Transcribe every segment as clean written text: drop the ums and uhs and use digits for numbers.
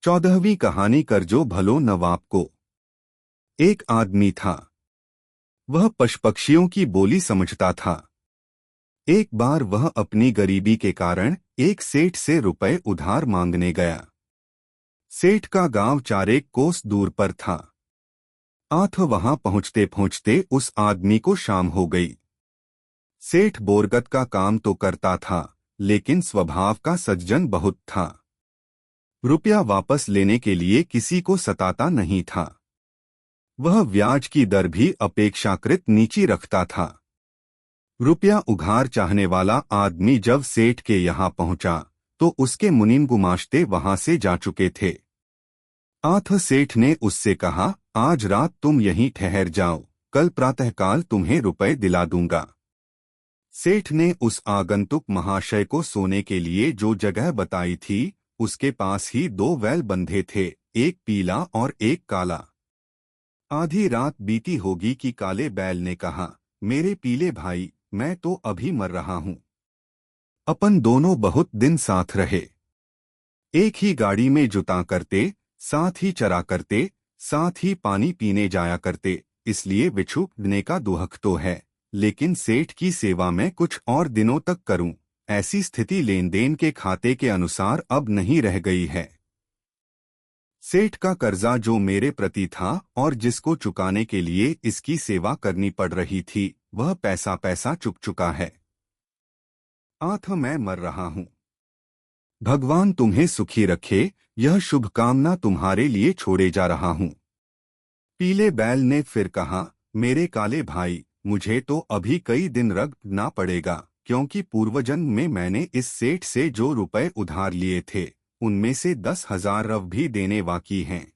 14वीं कहानी करजो भलो नवाब को। एक आदमी था। वह पशु-पक्षियों की बोली समझता था। एक बार वह अपनी गरीबी के कारण एक सेठ से रुपए उधार मांगने गया। सेठ का गांव 4 कोस दूर पर था। वहां पहुंचते पहुंचते उस आदमी को शाम हो गई। सेठ बोरगत का काम तो करता था, लेकिन स्वभाव का सज्जन बहुत था। रुपया वापस लेने के लिए किसी को सताता नहीं था। वह ब्याज की दर भी अपेक्षाकृत नीची रखता था। रुपया उधार चाहने वाला आदमी जब सेठ के यहाँ पहुंचा तो उसके मुनीम गुमाश्ते वहां से जा चुके थे। सेठ ने उससे कहा, आज रात तुम यहीं ठहर जाओ, कल प्रातःकाल तुम्हें रुपए दिला दूंगा। सेठ ने उस आगंतुक महाशय को सोने के लिए जो जगह बताई थी, उसके पास ही 2 बैल बंधे थे, एक पीला और एक काला। आधी रात बीती होगी कि काले बैल ने कहा, मेरे पीले भाई, मैं तो अभी मर रहा हूं। अपन दोनों बहुत दिन साथ रहे, एक ही गाड़ी में जुता करते, साथ ही चरा करते, साथ ही पानी पीने जाया करते, इसलिए बिछुड़ने का दुहक तो है, लेकिन सेठ की सेवा मैं कुछ और दिनों तक करूं, ऐसी स्थिति लेन देन के खाते के अनुसार अब नहीं रह गई है। सेठ का कर्जा जो मेरे प्रति था और जिसको चुकाने के लिए इसकी सेवा करनी पड़ रही थी, वह पैसा पैसा चुक चुका है। मैं मर रहा हूं। भगवान तुम्हें सुखी रखे, यह शुभकामना तुम्हारे लिए छोड़े जा रहा हूं। पीले बैल ने फिर कहा, मेरे काले भाई, मुझे तो अभी कई दिन रुकना पड़ेगा, क्योंकि पूर्वजन्म में मैंने इस सेठ से जो रुपए उधार लिए थे, उनमें से 10,000 रव भी देने बाकी हैं।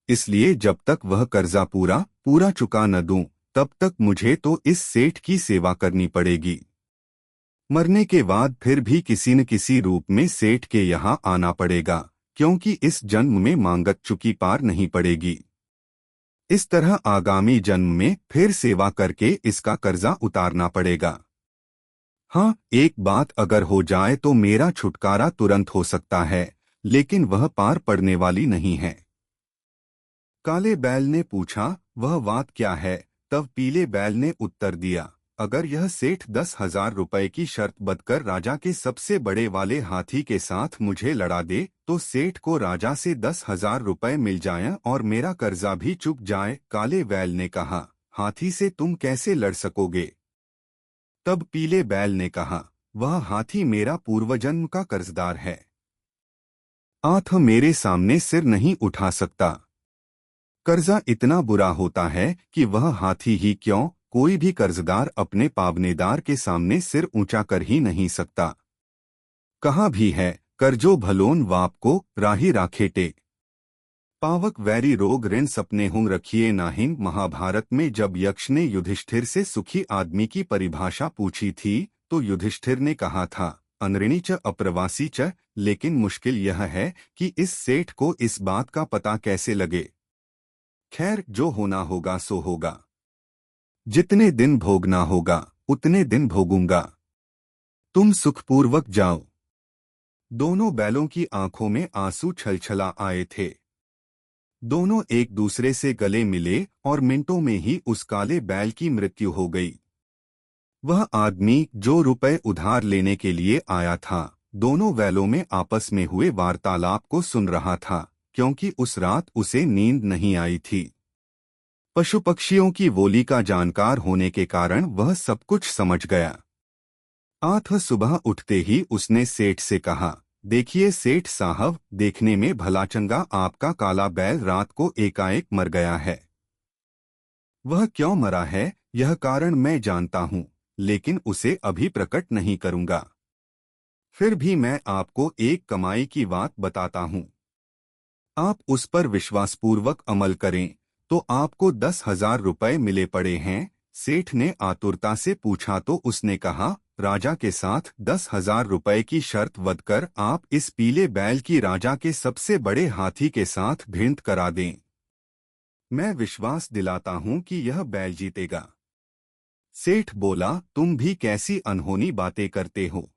इसलिए जब तक वह कर्जा पूरा पूरा चुका न दूं, तब तक मुझे तो इस सेठ की सेवा करनी पड़ेगी। मरने के बाद फिर भी किसी न किसी रूप में सेठ के यहाँ आना पड़ेगा, क्योंकि इस जन्म में मांगत चुकी पार नहीं पड़ेगी। इस तरह आगामी जन्म में फिर सेवा करके इसका कर्जा उतारना पड़ेगा। हाँ, एक बात अगर हो जाए तो मेरा छुटकारा तुरंत हो सकता है, लेकिन वह पार पड़ने वाली नहीं है। काले बैल ने पूछा, वह बात क्या है? तब पीले बैल ने उत्तर दिया, अगर यह सेठ 10,000 रुपए की शर्त बदकर राजा के सबसे बड़े वाले हाथी के साथ मुझे लड़ा दे, तो सेठ को राजा से 10,000 रुपए मिल जाएं और मेरा कर्जा भी चुक जाए। काले बैल ने कहा, हाथी से तुम कैसे लड़ सकोगे? तब पीले बैल ने कहा, वह हाथी मेरा पूर्वजन्म का कर्जदार है। मेरे सामने सिर नहीं उठा सकता। कर्जा इतना बुरा होता है कि वह हाथी ही क्यों, कोई भी कर्जदार अपने पावनेदार के सामने सिर ऊंचा कर ही नहीं सकता। कहा भी है, करजो भलोन वाप को राही राखे टे। पावक वैरी रोग ऋण सपने हुंग रखिए नाहिन। महाभारत में जब यक्ष ने युधिष्ठिर से सुखी आदमी की परिभाषा पूछी थी, तो युधिष्ठिर ने कहा था, अनऋणी च अप्रवासी च। लेकिन मुश्किल यह है कि इस सेठ को इस बात का पता कैसे लगे। खैर, जो होना होगा सो होगा। जितने दिन भोगना होगा उतने दिन भोगूंगा। तुम सुखपूर्वक जाओ। दोनों बैलों की आंखों में आंसू छलछला आए थे। दोनों एक दूसरे से गले मिले और मिनटों में ही उस काले बैल की मृत्यु हो गई। वह आदमी जो रुपए उधार लेने के लिए आया था, दोनों बैलों में आपस में हुए वार्तालाप को सुन रहा था, क्योंकि उस रात उसे नींद नहीं आई थी। पशु पक्षियों की बोली का जानकार होने के कारण वह सब कुछ समझ गया। सुबह उठते ही उसने सेठ से कहा, देखिए सेठ साहब, देखने में भला चंगा आपका काला बैल रात को एकाएक मर गया है। वह क्यों मरा है, यह कारण मैं जानता हूँ, लेकिन उसे अभी प्रकट नहीं करूँगा। फिर भी मैं आपको एक कमाई की बात बताता हूँ। आप उस पर विश्वासपूर्वक अमल करें तो आपको 10,000 रुपए मिले पड़े हैं। सेठ ने आतुरता से पूछा तो उसने कहा, राजा के साथ 10,000 रुपए की शर्त बदकर आप इस पीले बैल की राजा के सबसे बड़े हाथी के साथ भिड़ंत करा दें। मैं विश्वास दिलाता हूं कि यह बैल जीतेगा। सेठ बोला, तुम भी कैसी अनहोनी बातें करते हो।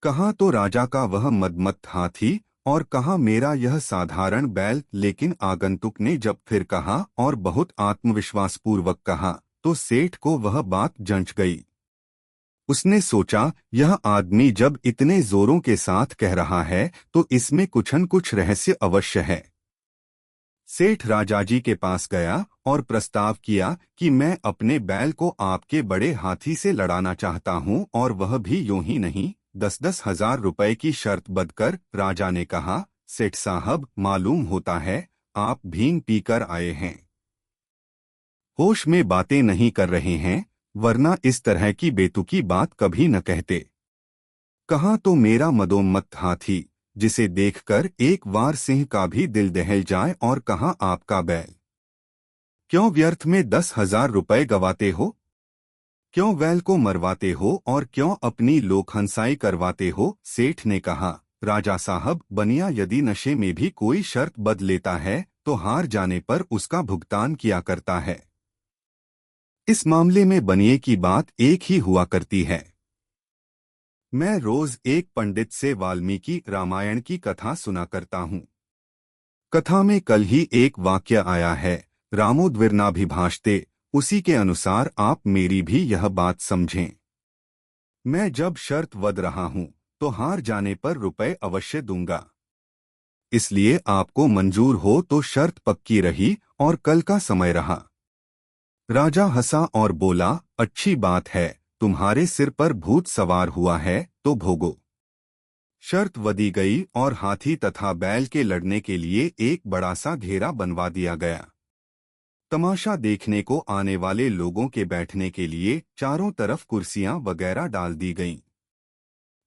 कहा तो राजा का वह मदमस्त हाथी और कहा, मेरा यह साधारण बैल। लेकिन आगंतुक ने जब फिर कहा और बहुत आत्मविश्वासपूर्वक कहा, तो सेठ को वह बात जंच गई। उसने सोचा, यह आदमी जब इतने जोरों के साथ कह रहा है तो इसमें कुछ न कुछ रहस्य अवश्य है। सेठ राजाजी के पास गया और प्रस्ताव किया कि मैं अपने बैल को आपके बड़े हाथी से लड़ाना चाहता हूं, और वह भी यूं ही नहीं, 10-10 हजार रुपए की शर्त बंधकर। राजा ने कहा, सेठ साहब, मालूम होता है आप भींग पीकर आए हैं, होश में बातें नहीं कर रहे हैं, वरना इस तरह की बेतुकी बात कभी न कहते। कहा, तो मेरा मदोन्मत्त हाथी, जिसे देखकर एक बार सिंह का भी दिल दहल जाए। और कहा, आपका बैल। क्यों व्यर्थ में 10,000 रुपए गवाते हो? क्यों बैल को मरवाते हो और क्यों अपनी लोकहंसाई करवाते हो? सेठ ने कहा, राजा साहब, बनिया यदि नशे में भी कोई शर्त बद लेता है तो हार जाने पर उसका भुगतान किया करता है। इस मामले में बनिए की बात एक ही हुआ करती है। मैं रोज एक पंडित से वाल्मीकि रामायण की कथा सुना करता हूँ। कथा में कल ही एक वाक्य आया है, रामोद्विर्नाभिभाषते। उसी के अनुसार आप मेरी भी यह बात समझें। मैं जब शर्त वध रहा हूँ तो हार जाने पर रुपए अवश्य दूंगा। इसलिए आपको मंजूर हो तो शर्त पक्की रही और कल का समय रहा। राजा हंसा और बोला, अच्छी बात है, तुम्हारे सिर पर भूत सवार हुआ है तो भोगो। शर्त वधी गई और हाथी तथा बैल के लड़ने के लिए एक बड़ा सा घेरा बनवा दिया गया। तमाशा देखने को आने वाले लोगों के बैठने के लिए चारों तरफ कुर्सियां वगैरह डाल दी गईं।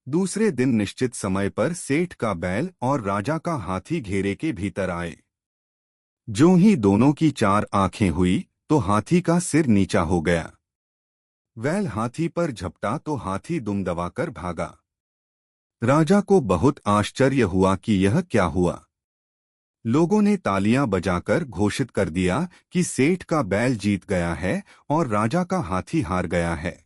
दूसरे दिन निश्चित समय पर सेठ का बैल और राजा का हाथी घेरे के भीतर आए। ज्यों ही दोनों की चार आंखें हुई तो हाथी का सिर नीचा हो गया। बैल हाथी पर झपटा तो हाथी दुम दबाकर भागा। राजा को बहुत आश्चर्य हुआ कि यह क्या हुआ। लोगों ने तालियां बजाकर घोषित कर दिया कि सेठ का बैल जीत गया है और राजा का हाथी हार गया है।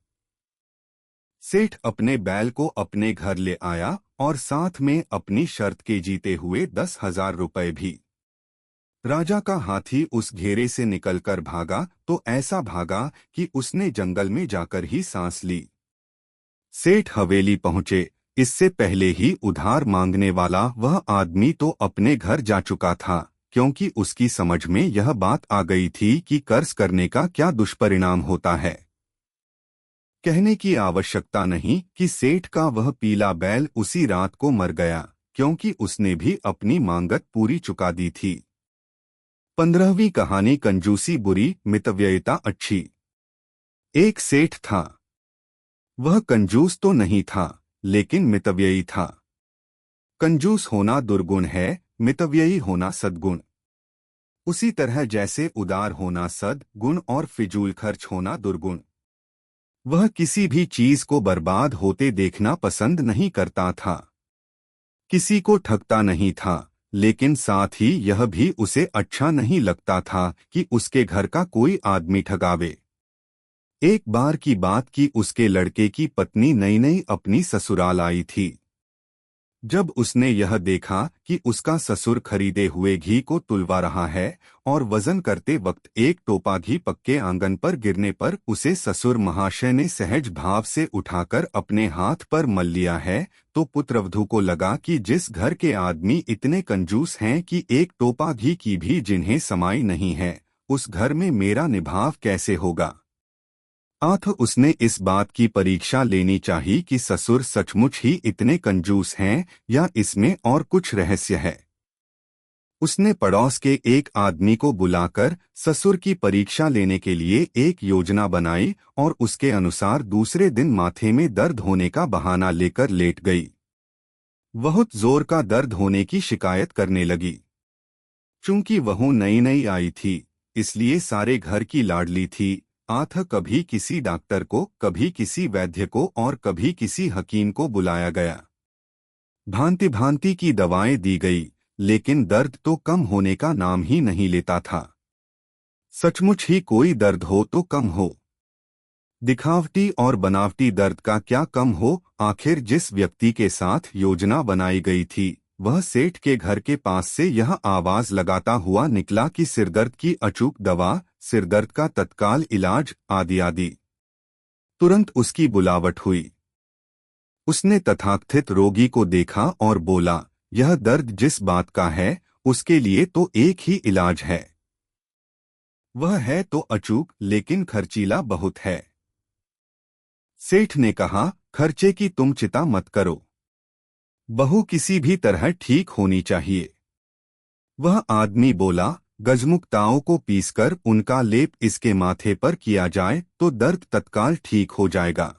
सेठ अपने बैल को अपने घर ले आया और साथ में अपनी शर्त के जीते हुए 10,000 रुपए भी। राजा का हाथी उस घेरे से निकलकर भागा तो ऐसा भागा कि उसने जंगल में जाकर ही सांस ली। सेठ हवेली पहुंचे, इससे पहले ही उधार मांगने वाला वह आदमी तो अपने घर जा चुका था, क्योंकि उसकी समझ में यह बात आ गई थी कि कर्ज करने का क्या दुष्परिणाम होता है। कहने की आवश्यकता नहीं कि सेठ का वह पीला बैल उसी रात को मर गया, क्योंकि उसने भी अपनी मांगत पूरी चुका दी थी। 15वीं कहानी, कंजूसी बुरी, मितव्ययिता अच्छी। एक सेठ था। वह कंजूस तो नहीं था, लेकिन मितव्ययी था। कंजूस होना दुर्गुण है, मितव्ययी होना सद्गुण। उसी तरह जैसे उदार होना सद्गुण और फिजूल खर्च होना दुर्गुण। वह किसी भी चीज को बर्बाद होते देखना पसंद नहीं करता था। किसी को ठगता नहीं था, लेकिन साथ ही यह भी उसे अच्छा नहीं लगता था कि उसके घर का कोई आदमी ठगावे। एक बार की बात की, उसके लड़के की पत्नी नई नई अपनी ससुराल आई थी। जब उसने यह देखा कि उसका ससुर खरीदे हुए घी को तुलवा रहा है और वजन करते वक्त एक टोपा घी पक्के आंगन पर गिरने पर उसे ससुर महाशय ने सहज भाव से उठाकर अपने हाथ पर मल लिया है, तो पुत्रवधू को लगा कि जिस घर के आदमी इतने कंजूस हैं कि एक टोपा घी की भी जिन्हें समाई नहीं है, उस घर में मेरा निभाव कैसे होगा। उसने इस बात की परीक्षा लेनी चाहिए कि ससुर सचमुच ही इतने कंजूस हैं या इसमें और कुछ रहस्य है। उसने पड़ोस के एक आदमी को बुलाकर ससुर की परीक्षा लेने के लिए एक योजना बनाई और उसके अनुसार दूसरे दिन माथे में दर्द होने का बहाना लेकर लेट गई। बहुत जोर का दर्द होने की शिकायत करने लगी। चूंकि वह नई नई आई थी, इसलिए सारे घर की लाडली थी। कभी किसी डॉक्टर को, कभी किसी वैद्य को और कभी किसी हकीम को बुलाया गया। भांति भांति की दवाएं दी गई, लेकिन दर्द तो कम होने का नाम ही नहीं लेता था। सचमुच ही कोई दर्द हो तो कम हो, दिखावटी और बनावटी दर्द का क्या कम हो। आखिर जिस व्यक्ति के साथ योजना बनाई गई थी वह सेठ के घर के पास से यह आवाज लगाता हुआ निकला कि सिरदर्द की अचूक दवा, सिरदर्द का तत्काल इलाज, आदि आदि। तुरंत उसकी बुलावट हुई। उसने तथाकथित रोगी को देखा और बोला, यह दर्द जिस बात का है उसके लिए तो एक ही इलाज है। वह है तो अचूक, लेकिन खर्चीला बहुत है। सेठ ने कहा, खर्चे की तुम चिंता मत करो, बहू किसी भी तरह ठीक होनी चाहिए। वह आदमी बोला, गजमुक्ताओं को पीसकर उनका लेप इसके माथे पर किया जाए तो दर्द तत्काल ठीक हो जाएगा।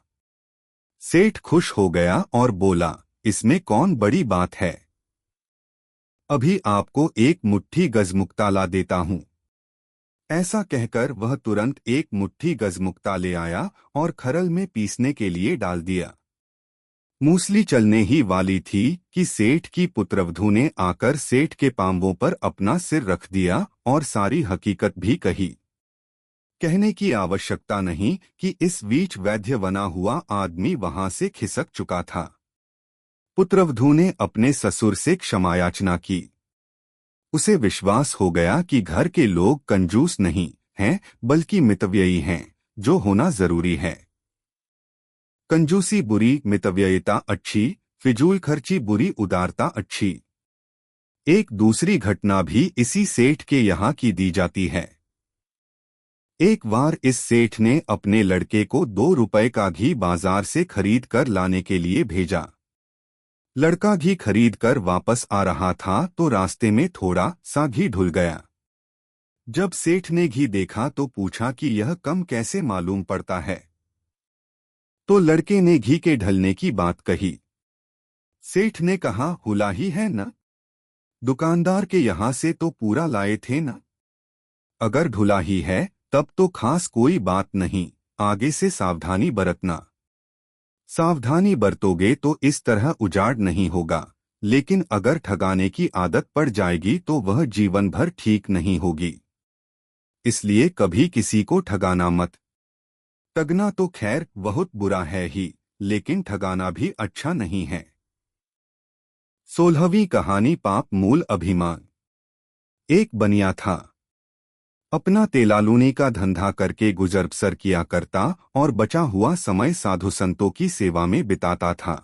सेठ खुश हो गया और बोला, इसमें कौन बड़ी बात है, अभी आपको एक मुट्ठी गजमुक्ता ला देता हूं। ऐसा कहकर वह तुरंत एक मुट्ठी गजमुक्ता ले आया और खरल में पीसने के लिए डाल दिया। मूसली चलने ही वाली थी कि सेठ की पुत्रवधू ने आकर सेठ के पांवों पर अपना सिर रख दिया और सारी हकीकत भी कही। कहने की आवश्यकता नहीं कि इस बीच वैद्य बना हुआ आदमी वहां से खिसक चुका था। पुत्रवधू ने अपने ससुर से क्षमायाचना की। उसे विश्वास हो गया कि घर के लोग कंजूस नहीं हैं बल्कि मितव्ययी हैं, जो होना जरूरी है। कंजूसी बुरी, मितव्ययिता अच्छी, फिजूल खर्ची बुरी, उदारता अच्छी। एक दूसरी घटना भी इसी सेठ के यहाँ की दी जाती है। एक बार इस सेठ ने अपने लड़के को 2 रुपए का घी बाजार से खरीद कर लाने के लिए भेजा। लड़का घी खरीद कर वापस आ रहा था तो रास्ते में थोड़ा सा घी ढुल गया। जब सेठ ने घी देखा तो पूछा कि यह कम कैसे मालूम पड़ता है। तो लड़के ने घी के ढलने की बात कही। सेठ ने कहा, हुला ही है न, दुकानदार के यहाँ से तो पूरा लाए थे न। अगर ढुला ही है तब तो खास कोई बात नहीं, आगे से सावधानी बरतना। सावधानी बरतोगे तो इस तरह उजाड़ नहीं होगा, लेकिन अगर ठगाने की आदत पड़ जाएगी तो वह जीवन भर ठीक नहीं होगी। इसलिए कभी किसी को ठगाना मत। ठगना तो खैर बहुत बुरा है ही, लेकिन ठगाना भी अच्छा नहीं है। 16वीं कहानी, पाप मूल अभिमान। एक बनिया था। अपना तेलालूने का धंधा करके गुजर बसर किया करता और बचा हुआ समय साधु संतों की सेवा में बिताता था।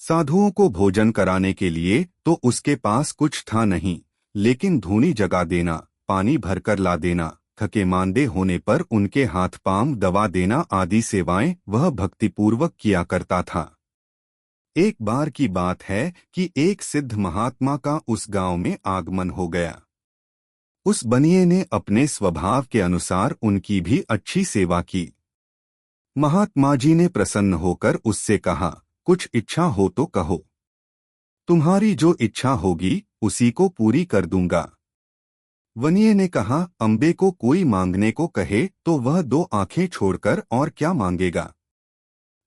साधुओं को भोजन कराने के लिए तो उसके पास कुछ था नहीं, लेकिन धूनी जगा देना, पानी भरकर ला देना, थके मांदे होने पर उनके हाथ पांव दबा देना आदि सेवाएं वह भक्तिपूर्वक किया करता था। एक बार की बात है कि एक सिद्ध महात्मा का उस गांव में आगमन हो गया। उस बनिए ने अपने स्वभाव के अनुसार उनकी भी अच्छी सेवा की। महात्मा जी ने प्रसन्न होकर उससे कहा, कुछ इच्छा हो तो कहो, तुम्हारी जो इच्छा होगी उसी को पूरी कर दूंगा। बनिए ने कहा, अंबे को कोई मांगने को कहे तो वह 2 आंखें छोड़कर और क्या मांगेगा।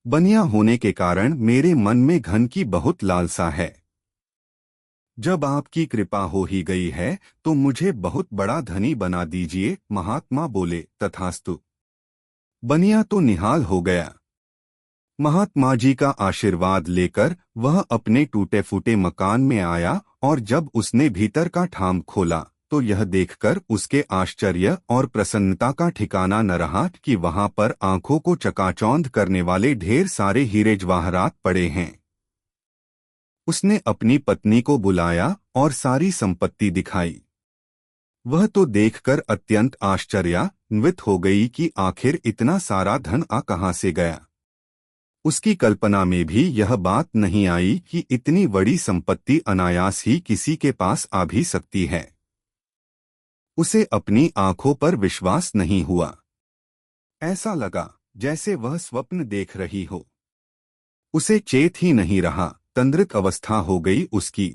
बनिया होने के कारण मेरे मन में धन की बहुत लालसा है। जब आपकी कृपा हो ही गई है तो मुझे बहुत बड़ा धनी बना दीजिए। महात्मा बोले, तथास्तु। बनिया तो निहाल हो गया। महात्मा जी का आशीर्वाद लेकर वह अपने टूटे फूटे मकान में आया और जब उसने भीतर का ठाम खोला तो यह देखकर उसके आश्चर्य और प्रसन्नता का ठिकाना न रहा कि वहां पर आंखों को चकाचौंध करने वाले ढेर सारे हीरे जवाहरात पड़े हैं। उसने अपनी पत्नी को बुलाया और सारी संपत्ति दिखाई। वह तो देखकर अत्यंत आश्चर्यान्वित हो गई कि आखिर इतना सारा धन कहां से गया। उसकी कल्पना में भी यह बात नहीं आई कि इतनी बड़ी संपत्ति अनायास ही किसी के पास आ भी सकती है। उसे अपनी आंखों पर विश्वास नहीं हुआ। ऐसा लगा जैसे वह स्वप्न देख रही हो। उसे चेत ही नहीं रहा, तंद्रित अवस्था हो गई उसकी।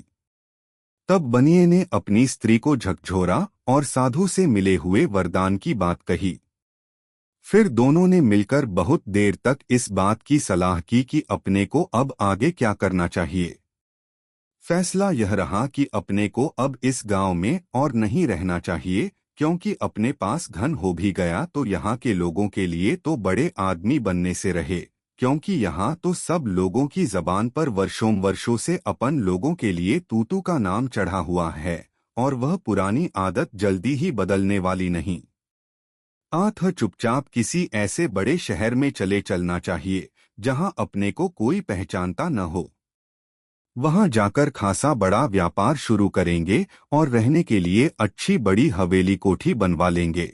तब बनिए ने अपनी स्त्री को झकझोरा और साधु से मिले हुए वरदान की बात कही। फिर दोनों ने मिलकर बहुत देर तक इस बात की सलाह की कि अपने को अब आगे क्या करना चाहिए। फैसला यह रहा कि अपने को अब इस गांव में और नहीं रहना चाहिए, क्योंकि अपने पास धन हो भी गया तो यहाँ के लोगों के लिए तो बड़े आदमी बनने से रहे, क्योंकि यहाँ तो सब लोगों की जबान पर वर्षों वर्षों से अपन लोगों के लिए तूतू का नाम चढ़ा हुआ है, और वह पुरानी आदत जल्दी ही बदलने वाली नहीं। आठ चुपचाप किसी ऐसे बड़े शहर में चलना चाहिए जहाँ अपने को कोई पहचानता न हो। वहां जाकर खासा बड़ा व्यापार शुरू करेंगे और रहने के लिए अच्छी बड़ी हवेली कोठी बनवा लेंगे।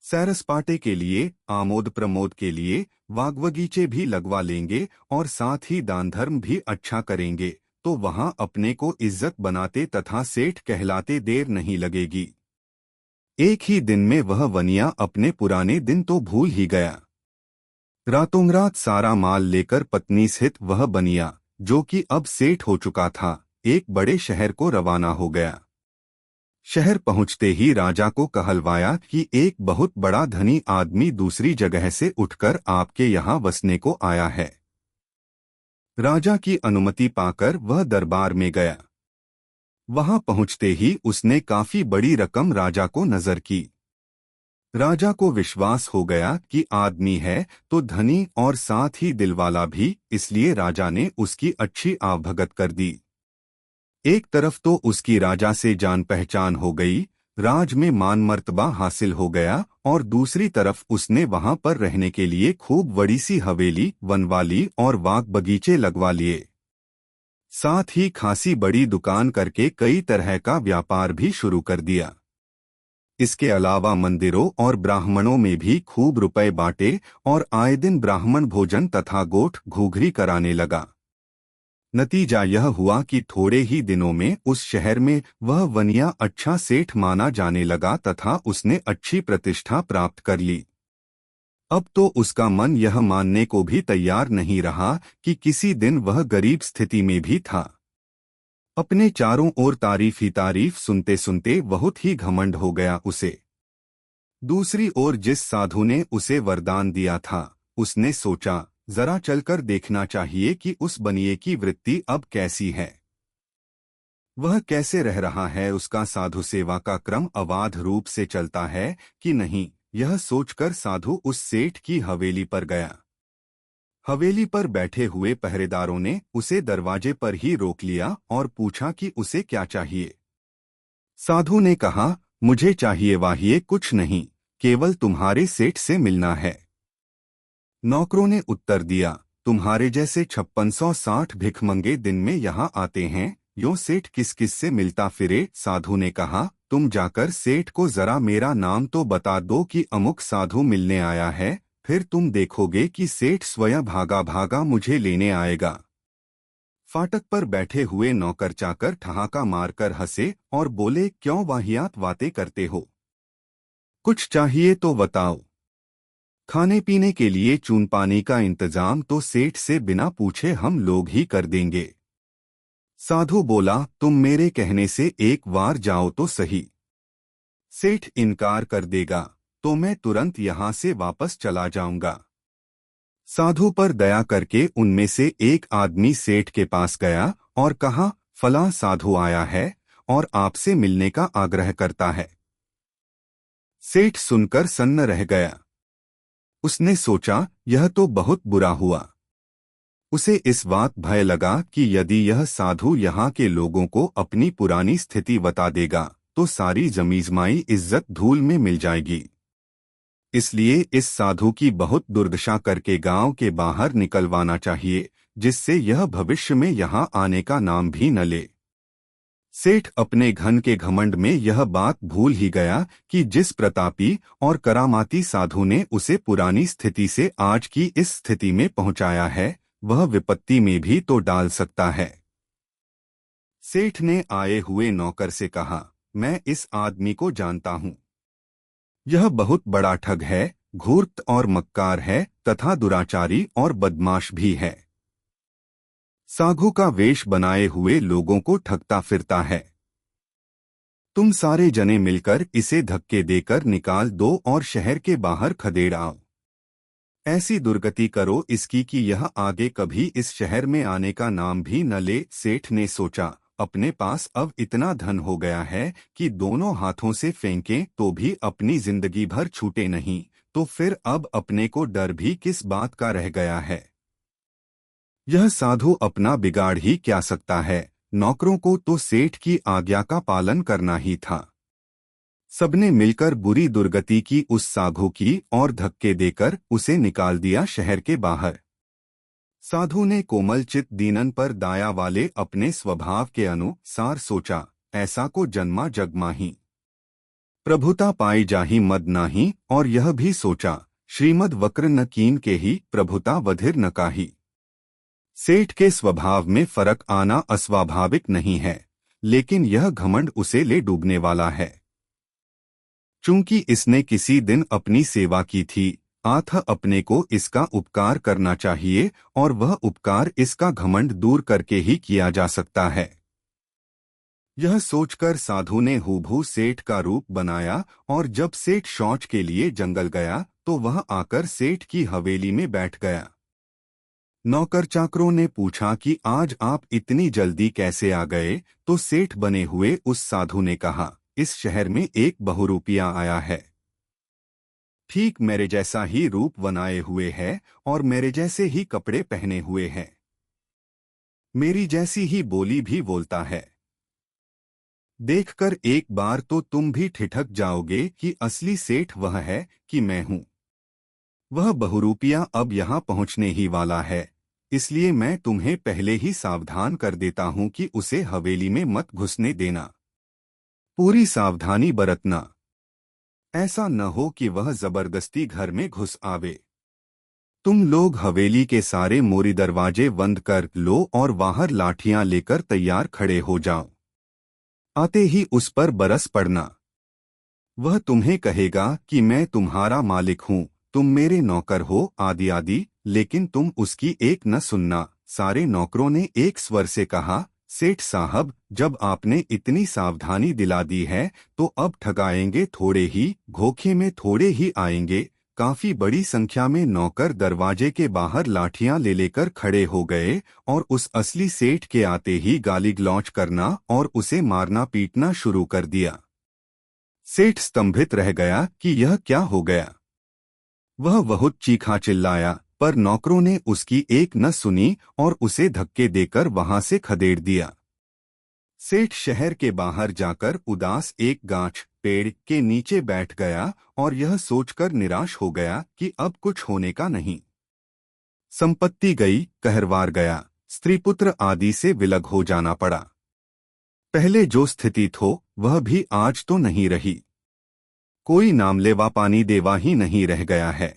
सैर सपाटे के लिए, आमोद प्रमोद के लिए बाग-बगीचे भी लगवा लेंगे और साथ ही दान धर्म भी अच्छा करेंगे, तो वहां अपने को इज्जत बनाते तथा सेठ कहलाते देर नहीं लगेगी। एक ही दिन में वह वनिया अपने पुराने दिन तो भूल ही गया। रातों रात सारा माल लेकर पत्नी सहित वह बनिया, जो कि अब सेठ हो चुका था, एक बड़े शहर को रवाना हो गया। शहर पहुंचते ही राजा को कहलवाया कि एक बहुत बड़ा धनी आदमी दूसरी जगह से उठकर आपके यहाँ बसने को आया है। राजा की अनुमति पाकर वह दरबार में गया। वहां पहुंचते ही उसने काफी बड़ी रकम राजा को नजर की। राजा को विश्वास हो गया कि आदमी है तो धनी और साथ ही दिलवाला भी, इसलिए राजा ने उसकी अच्छी आवभगत कर दी। एक तरफ तो उसकी राजा से जान पहचान हो गई, राज में मान मर्तबा हासिल हो गया, और दूसरी तरफ उसने वहां पर रहने के लिए खूब बड़ी सी हवेली बनवा ली और बाग बगीचे लगवा लिए। साथ ही खासी बड़ी दुकान करके कई तरह का व्यापार भी शुरू कर दिया। इसके अलावा मंदिरों और ब्राह्मणों में भी खूब रुपए बांटे और आए दिन ब्राह्मण भोजन तथा गोठ घूघरी कराने लगा। नतीजा यह हुआ कि थोड़े ही दिनों में उस शहर में वह वनिया अच्छा सेठ माना जाने लगा तथा उसने अच्छी प्रतिष्ठा प्राप्त कर ली। अब तो उसका मन यह मानने को भी तैयार नहीं रहा कि किसी दिन वह गरीब स्थिति में भी था। अपने चारों ओर तारीफ ही तारीफ सुनते सुनते बहुत ही घमंड हो गया उसे। दूसरी ओर जिस साधु ने उसे वरदान दिया था, उसने सोचा जरा चलकर देखना चाहिए कि उस बनिए की वृत्ति अब कैसी है, वह कैसे रह रहा है, उसका साधु सेवा का क्रम अबाध रूप से चलता है कि नहीं। यह सोचकर साधु उस सेठ की हवेली पर गया। हवेली पर बैठे हुए पहरेदारों ने उसे दरवाजे पर ही रोक लिया और पूछा कि उसे क्या चाहिए। साधु ने कहा, मुझे चाहिए वाहिए कुछ नहीं, केवल तुम्हारे सेठ से मिलना है। नौकरों ने उत्तर दिया, तुम्हारे जैसे 5660 भिखमंगे दिन में यहाँ आते हैं, यो सेठ किस किस से मिलता फिरे। साधु ने कहा, तुम जाकर सेठ को जरा मेरा नाम तो बता दो कि अमुक साधु मिलने आया है, फिर तुम देखोगे कि सेठ स्वयं भागा भागा मुझे लेने आएगा। फाटक पर बैठे हुए नौकर चाकर ठहाका मारकर हंसे और बोले, क्यों वाहियात बातें करते हो, कुछ चाहिए तो बताओ। खाने पीने के लिए चून पानी का इंतजाम तो सेठ से बिना पूछे हम लोग ही कर देंगे। साधु बोला, तुम मेरे कहने से एक बार जाओ तो सही। सेठ इनकार कर देगा तो मैं तुरंत यहाँ से वापस चला जाऊंगा। साधु पर दया करके उनमें से एक आदमी सेठ के पास गया और कहा, फलां साधु आया है और आपसे मिलने का आग्रह करता है। सेठ सुनकर सन्न रह गया। उसने सोचा, यह तो बहुत बुरा हुआ। उसे इस बात भय लगा कि यदि यह साधु यहाँ के लोगों को अपनी पुरानी स्थिति बता देगा तो सारी जमीजमाई इज्जत धूल में मिल जाएगी। इसलिए इस साधु की बहुत दुर्दशा करके गांव के बाहर निकलवाना चाहिए, जिससे यह भविष्य में यहाँ आने का नाम भी न ले। सेठ अपने घन के घमंड में यह बात भूल ही गया कि जिस प्रतापी और करामाती साधु ने उसे पुरानी स्थिति से आज की इस स्थिति में पहुंचाया है, वह विपत्ति में भी तो डाल सकता है। सेठ ने आए हुए नौकर से कहा, मैं इस आदमी को जानता हूं। यह बहुत बड़ा ठग है, घूर्त और मक्कार है तथा दुराचारी और बदमाश भी है। साधु का वेश बनाए हुए लोगों को ठगता फिरता है। तुम सारे जने मिलकर इसे धक्के देकर निकाल दो और शहर के बाहर खदेड़ आओ। ऐसी दुर्गति करो इसकी कि यह आगे कभी इस शहर में आने का नाम भी न ले। सेठ ने सोचा, अपने पास अब इतना धन हो गया है कि दोनों हाथों से फेंकें तो भी अपनी जिंदगी भर छूटे नहीं, तो फिर अब अपने को डर भी किस बात का रह गया है। यह साधु अपना बिगाड़ ही क्या सकता है, नौकरों को तो सेठ की आज्ञा का पालन करना ही था। सबने मिलकर बुरी दुर्गति की उस साधु की और धक्के देकर उसे निकाल दिया शहर के बाहर। साधु ने कोमल चित दीनन पर दाया वाले अपने स्वभाव के अनुसार सोचा, ऐसा को जन्मा जग माही, प्रभुता पाई जाही मद नाही, और यह भी सोचा, श्रीमद वक्र न कीन के ही प्रभुता वधिर न काही। सेठ के स्वभाव में फर्क आना अस्वाभाविक नहीं है, लेकिन यह घमंड उसे ले डूबने वाला है। चूंकि इसने किसी दिन अपनी सेवा की थी, अतः अपने को इसका उपकार करना चाहिए, और वह उपकार इसका घमंड दूर करके ही किया जा सकता है। यह सोचकर साधु ने हूबहू सेठ का रूप बनाया, और जब सेठ शौच के लिए जंगल गया तो वह आकर सेठ की हवेली में बैठ गया। नौकर चाकरों ने पूछा कि आज आप इतनी जल्दी कैसे आ गए, तो सेठ बने हुए उस साधु ने कहा, इस शहर में एक बहुरूपिया आया है, ठीक मेरे जैसा ही रूप बनाए हुए है और मेरे जैसे ही कपड़े पहने हुए है, मेरी जैसी ही बोली भी बोलता है। देखकर एक बार तो तुम भी ठिठक जाओगे कि असली सेठ वह है कि मैं हूं। वह बहुरूपिया अब यहां पहुंचने ही वाला है, इसलिए मैं तुम्हें पहले ही सावधान कर देता हूं कि उसे हवेली में मत घुसने देना। पूरी सावधानी बरतना, ऐसा न हो कि वह जबरदस्ती घर में घुस आवे। तुम लोग हवेली के सारे मोरी दरवाजे बंद कर लो और बाहर लाठियां लेकर तैयार खड़े हो जाओ। आते ही उस पर बरस पड़ना। वह तुम्हें कहेगा कि मैं तुम्हारा मालिक हूं, तुम मेरे नौकर हो आदि आदि, लेकिन तुम उसकी एक न सुनना। सारे नौकरों ने एक स्वर से कहा, सेठ साहब, जब आपने इतनी सावधानी दिला दी है तो अब ठगाएंगे थोड़े ही, धोखे में थोड़े ही आएंगे। काफी बड़ी संख्या में नौकर दरवाजे के बाहर लाठियां ले लेकर खड़े हो गए और उस असली सेठ के आते ही गाली गलौज करना और उसे मारना पीटना शुरू कर दिया। सेठ स्तंभित रह गया कि यह क्या हो गया। वह बहुत चीखा चिल्लाया, पर नौकरों ने उसकी एक न सुनी और उसे धक्के देकर वहां से खदेड़ दिया। सेठ शहर के बाहर जाकर उदास एक गाछ पेड़ के नीचे बैठ गया और यह सोचकर निराश हो गया कि अब कुछ होने का नहीं। संपत्ति गई, कहरवार गया, स्त्री पुत्र आदि से विलग हो जाना पड़ा। पहले जो स्थिति थो वह भी आज तो नहीं रही। कोई नामलेवा पानी देवा ही नहीं रह गया है।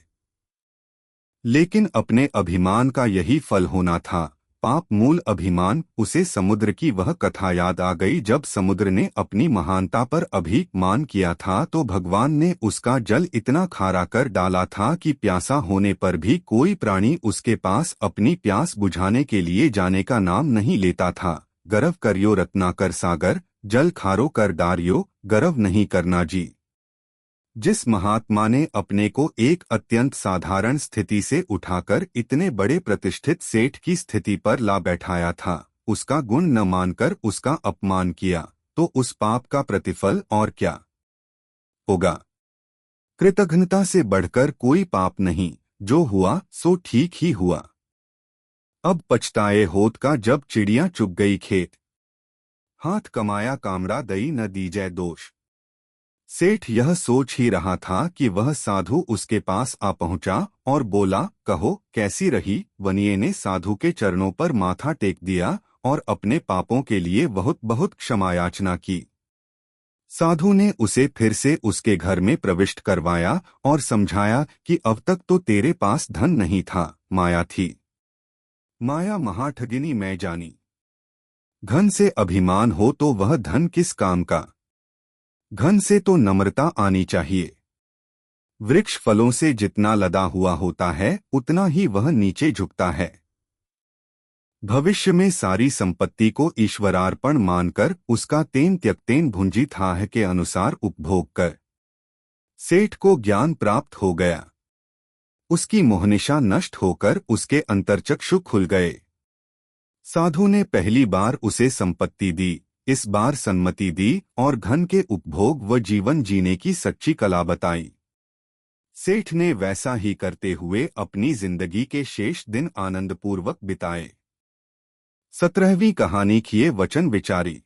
लेकिन अपने अभिमान का यही फल होना था, पाप मूल अभिमान। उसे समुद्र की वह कथा याद आ गई। जब समुद्र ने अपनी महानता पर अभिमान किया था तो भगवान ने उसका जल इतना खारा कर डाला था कि प्यासा होने पर भी कोई प्राणी उसके पास अपनी प्यास बुझाने के लिए जाने का नाम नहीं लेता था। गर्व करियो रत्नाकर सागर, जल खारो कर डारियो, गर्व नहीं करना जी। जिस महात्मा ने अपने को एक अत्यंत साधारण स्थिति से उठाकर इतने बड़े प्रतिष्ठित सेठ की स्थिति पर ला बैठाया था, उसका गुण न मानकर उसका अपमान किया तो उस पाप का प्रतिफल और क्या होगा। कृतघ्नता से बढ़कर कोई पाप नहीं, जो हुआ सो ठीक ही हुआ। अब पछताए होत का जब चिड़ियां चुग गई खेत, हाथ कमाया कामड़ा दई न दीजै दोष। सेठ यह सोच ही रहा था कि वह साधु उसके पास आ पहुंचा और बोला, कहो कैसी रही। वनिये ने साधु के चरणों पर माथा टेक दिया और अपने पापों के लिए बहुत बहुत क्षमायाचना की। साधु ने उसे फिर से उसके घर में प्रविष्ट करवाया और समझाया कि अब तक तो तेरे पास धन नहीं था, माया थी। माया महाठगिनी मैं जानी। धन से अभिमान हो तो वह धन किस काम का। धन से तो नम्रता आनी चाहिए। वृक्ष फलों से जितना लदा हुआ होता है उतना ही वह नीचे झुकता है। भविष्य में सारी संपत्ति को ईश्वरार्पण मानकर उसका तेन त्यक्तेन भुंजी थाह के अनुसार उपभोग कर सेठ को ज्ञान प्राप्त हो गया। उसकी मोहनिशा नष्ट होकर उसके अंतर्चक्षु खुल गए। साधु ने पहली बार उसे संपत्ति दी, इस बार सन्मति दी और धन के उपभोग व जीवन जीने की सच्ची कला बताई। सेठ ने वैसा ही करते हुए अपनी जिंदगी के शेष दिन आनंदपूर्वक बिताए। 17वीं कहानी किए वचन विचारी।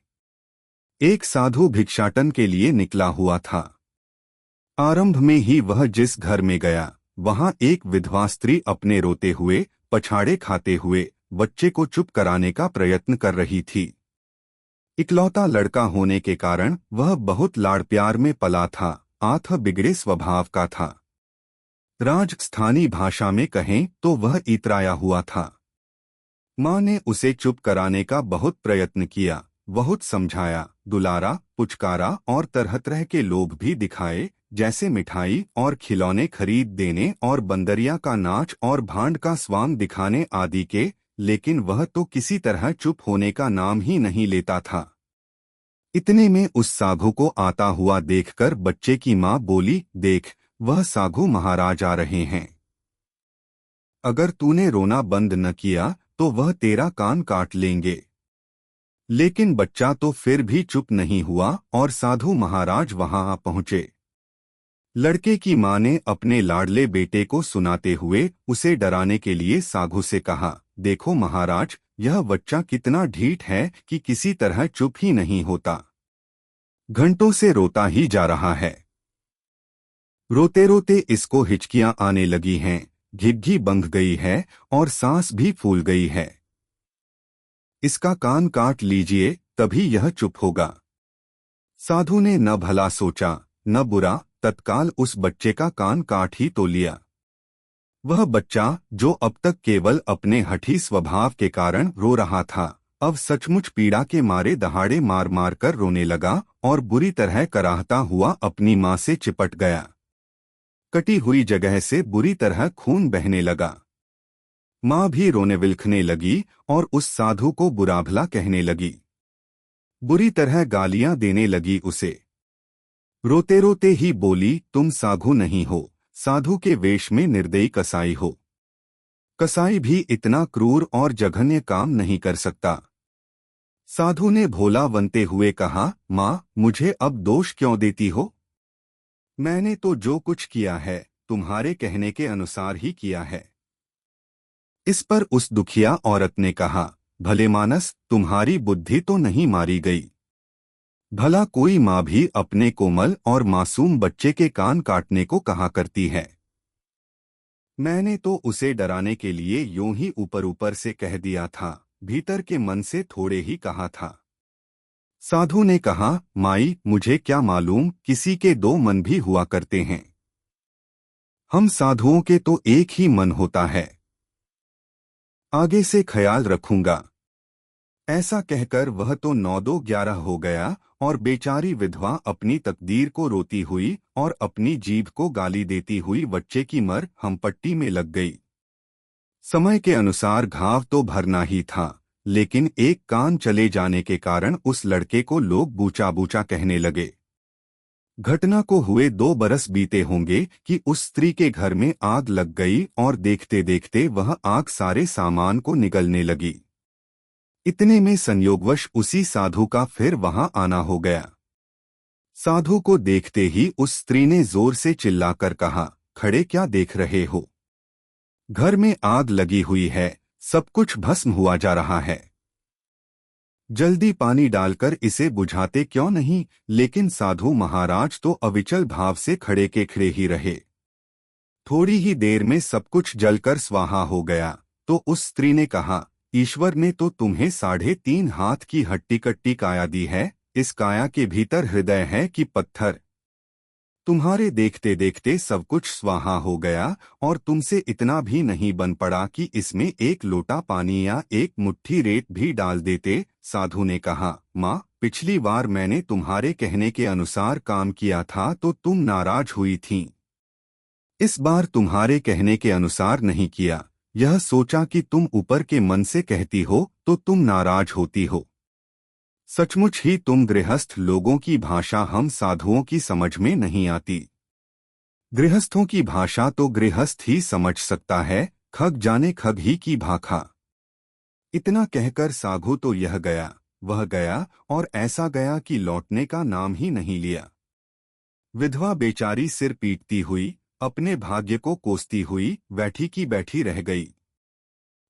एक साधु भिक्षाटन के लिए निकला हुआ था। आरंभ में ही वह जिस घर में गया, वहां एक विधवा स्त्री अपने रोते हुए, पछाड़े खाते हुए बच्चे को चुप कराने का प्रयत्न कर रही थी। इकलौता लड़का होने के कारण वह बहुत लाड़ प्यार में पला था, आथ बिगड़े स्वभाव का था। राजस्थानी भाषा में कहें तो वह इतराया हुआ था। माँ ने उसे चुप कराने का बहुत प्रयत्न किया, बहुत समझाया, दुलारा, पुचकारा और तरह तरह के लोभ भी दिखाए, जैसे मिठाई और खिलौने खरीद देने और बंदरिया का नाच और भांड का स्वांग दिखाने आदि के, लेकिन वह तो किसी तरह चुप होने का नाम ही नहीं लेता था। इतने में उस साधु को आता हुआ देखकर बच्चे की माँ बोली, देख, वह साधु महाराज आ रहे हैं। अगर तूने रोना बंद न किया तो वह तेरा कान काट लेंगे। लेकिन बच्चा तो फिर भी चुप नहीं हुआ और साधु महाराज वहां आ पहुंचे। लड़के की मां ने अपने लाडले बेटे को सुनाते हुए उसे डराने के लिए साधु से कहा, देखो महाराज, यह बच्चा कितना ढीठ है कि किसी तरह चुप ही नहीं होता। घंटों से रोता ही जा रहा है। रोते रोते इसको हिचकियां आने लगी हैं, घिघी बंध गई है और सांस भी फूल गई है। इसका कान काट लीजिए, तभी यह चुप होगा। साधु ने न भला सोचा न बुरा, तत्काल उस बच्चे का कान काट ही तो लिया। वह बच्चा, जो अब तक केवल अपने हठी स्वभाव के कारण रो रहा था, अब सचमुच पीड़ा के मारे दहाड़े मार मार कर रोने लगा और बुरी तरह कराहता हुआ अपनी मां से चिपट गया। कटी हुई जगह से बुरी तरह खून बहने लगा। मां भी रोने विलखने लगी और उस साधु को बुरा भला कहने लगी। बुरी तरह गालियां देने लगी उसे। रोते रोते ही बोली, तुम साधु नहीं हो, साधु के वेश में निर्दयी कसाई हो। कसाई भी इतना क्रूर और जघन्य काम नहीं कर सकता। साधु ने भोला बनते हुए कहा, मां, मुझे अब दोष क्यों देती हो? मैंने तो जो कुछ किया है तुम्हारे कहने के अनुसार ही किया है। इस पर उस दुखिया औरत ने कहा, भले मानस, तुम्हारी बुद्धि तो नहीं मारी गई। भला कोई माँ भी अपने कोमल और मासूम बच्चे के कान काटने को कहा करती है। मैंने तो उसे डराने के लिए यूं ही ऊपर ऊपर से कह दिया था, भीतर के मन से थोड़े ही कहा था। साधु ने कहा, माई, मुझे क्या मालूम, किसी के दो मन भी हुआ करते हैं। हम साधुओं के तो एक ही मन होता है। आगे से ख्याल रखूंगा। ऐसा कहकर वह तो 9-2-11 हो गया और बेचारी विधवा अपनी तकदीर को रोती हुई और अपनी जीभ को गाली देती हुई बच्चे की मर हमपट्टी में लग गई। समय के अनुसार घाव तो भरना ही था, लेकिन एक कान चले जाने के कारण उस लड़के को लोग बूचा बूचा कहने लगे। घटना को हुए 2 बरस बीते होंगे कि उस स्त्री के घर में आग लग गई और देखते देखते वह आग सारे सामान को निगलने लगी। इतने में संयोगवश उसी साधु का फिर वहां आना हो गया। साधु को देखते ही उस स्त्री ने जोर से चिल्लाकर कहा, खड़े क्या देख रहे हो? घर में आग लगी हुई है, सब कुछ भस्म हुआ जा रहा है। जल्दी पानी डालकर इसे बुझाते क्यों नहीं? लेकिन साधु महाराज तो अविचल भाव से खड़े के खड़े ही रहे। थोड़ी ही देर में सब कुछ जलकर स्वाहा हो गया तो उस स्त्री ने कहा, ईश्वर ने तो तुम्हें 3.5 हाथ की हट्टी कट्टी काया दी है, इस काया के भीतर हृदय है कि पत्थर। तुम्हारे देखते देखते सब कुछ स्वाहा हो गया और तुमसे इतना भी नहीं बन पड़ा कि इसमें एक लोटा पानी या एक मुट्ठी रेत भी डाल देते। साधु ने कहा, माँ, पिछली बार मैंने तुम्हारे कहने के अनुसार काम किया था तो तुम नाराज हुई थीं। इस बार तुम्हारे कहने के अनुसार नहीं किया, यह सोचा कि तुम ऊपर के मन से कहती हो तो तुम नाराज होती हो। सचमुच ही तुम गृहस्थ लोगों की भाषा हम साधुओं की समझ में नहीं आती। गृहस्थों की भाषा तो गृहस्थ ही समझ सकता है, खग जाने खग ही की भाखा। इतना कहकर साधु तो यह गया वह गया और ऐसा गया कि लौटने का नाम ही नहीं लिया। विधवा बेचारी सिर पीटती हुई अपने भाग्य को कोसती हुई बैठी की बैठी रह गई।